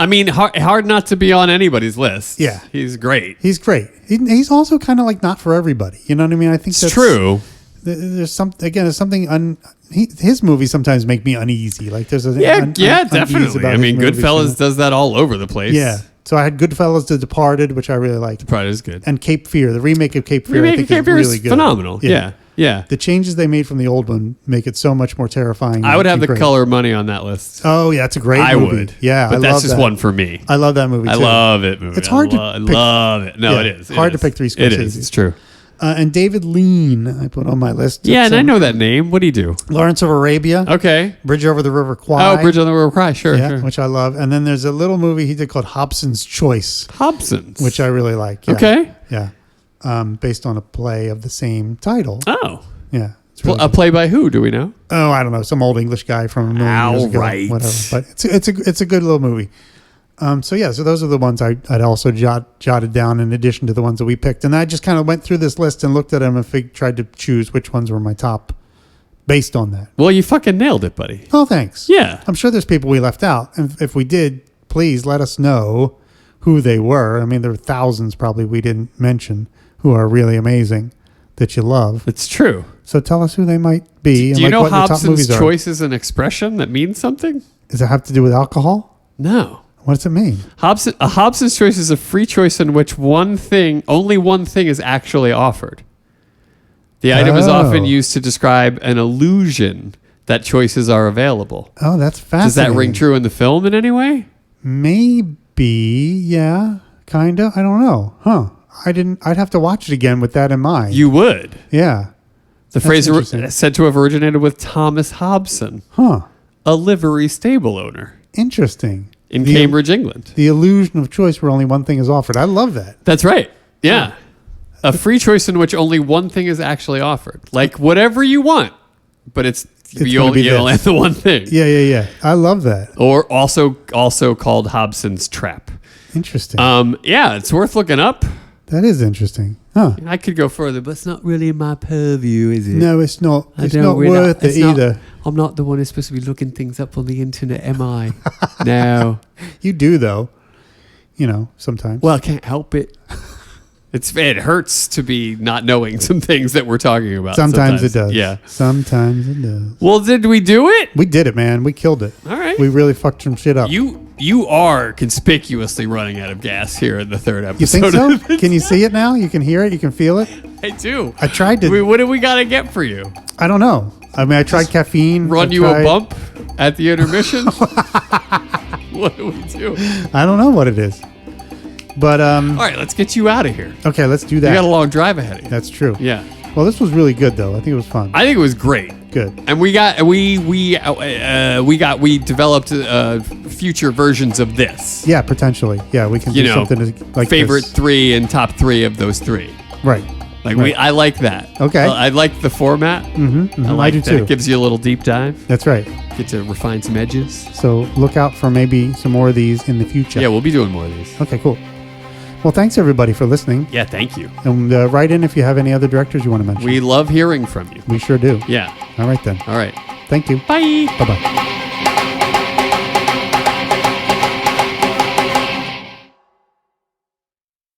I mean, hard not to be on anybody's list. Yeah. He's great. He's great. He's also kind of like not for everybody. You know what I mean? I think It's that's true. There's something. His movies sometimes make me uneasy. Like there's a Yeah, unease definitely. about I his mean, movies, Goodfellas does that all over the place. Yeah. So I had Goodfellas, The Departed, which I really liked, Probably is good. and Cape Fear. The remake of Cape Fear, I Remake think of Cape is Fear really is good. phenomenal. Yeah. Yeah. The changes they made from the old one make it so much more terrifying. I would have and the great. Color Money on that list. Oh yeah, it's a great I movie. would. Yeah, But I that's love just that. one for me. I love that movie. I too. love it. Movie. It's hard to I pick- love it. No, Yeah, it is. It hard to is. pick three It is. Scorsese. It's true. And David Lean, I put on my list. Yeah, It's, and I know that name. What do you do? Lawrence of Arabia. Okay. Bridge Over the River Kwai. Oh, Bridge on the River Kwai. Sure, Yeah, sure. which I love. And then there's a little movie he did called Hobson's Choice, Hobson's. which I really like. Yeah. Okay. Yeah. Based on a play of the same title. Oh. Yeah. It's really A play by who? Do we know? Oh, I don't know, some old English guy from a million years ago, Alright. whatever. But it's a good little movie. So those are the ones I'd also jotted down in addition to the ones that we picked, and I just kind of went through this list and looked at them and tried to choose which ones were my top based on that. Well, you fucking nailed it, buddy. Oh, thanks. Yeah. I'm sure there's people we left out, and if we did, please let us know who they were. I mean, there were thousands probably we didn't mention who are really amazing that you love. It's true. So tell us who they might be. Do you know what the top Hobson's movies are. choice is an expression that means something? Does it have to do with alcohol? No. What does it mean? Hobson's choice is a free choice in which only one thing is actually offered. The item is often Oh. used to describe an illusion that choices are available. Oh, that's Does fascinating. that ring true in the film in any way? Maybe, yeah, kind of. I don't know. Huh. I'd have to watch it again with that in mind. You would. Yeah. The phrase interesting. said to have originated with Thomas Hobson, Huh. a livery stable owner Interesting. in The- Cambridge, England. The illusion of choice where only one thing is offered. I love that. That's right. Yeah. A free choice in which only one thing is actually offered. Like whatever you want, but you gonna be only this. have the one thing. Yeah. I love that. Or also called Hobson's Trap. Interesting. Yeah, it's worth looking up. That is interesting. Huh. I could go further, but it's not really in my purview, is it? No, it's not. I It's don't not really- worth it it's not- either. I'm not the one who's supposed to be looking things up on the internet, am I? No. You do, though. Sometimes. Well, I can't help it. It hurts to be not knowing some things that we're talking about. Sometimes it does. Yeah. Sometimes it does. Well, did we do it? We did it, man. We killed it. All right. We really fucked some shit up. You are conspicuously running out of gas here in the third episode. You think so? Can you see it now? You can hear it? You can feel it? I do. I tried to. What do we got to get for you? I don't know. I mean, I tried caffeine. Run I you a tried- bump at the intermission? What do we do? I don't know what it is. But, All right, let's get you out of here. okay, let's do You got a that. long drive ahead of you. That's true. Yeah. Well, this was really good, though. I think it was fun. I think it was great. Good. And we developed future versions of this. Yeah, potentially. Yeah, we can You do know, something like favorite this. 3 and top 3 of those 3. Right. Like Right. I like that. Okay. I like the format. Mm-hmm. I like do that too. it gives you a little deep dive. That's right. Get to refine some edges. So look out for maybe some more of these in the future. Yeah, we'll be doing more of these. Okay, cool. Well, thanks everybody for listening. Yeah, thank you. And write in if you have any other directors you want to mention. We love hearing from you. We sure do. Yeah. All right then. All right. Thank you. Bye. Bye-bye.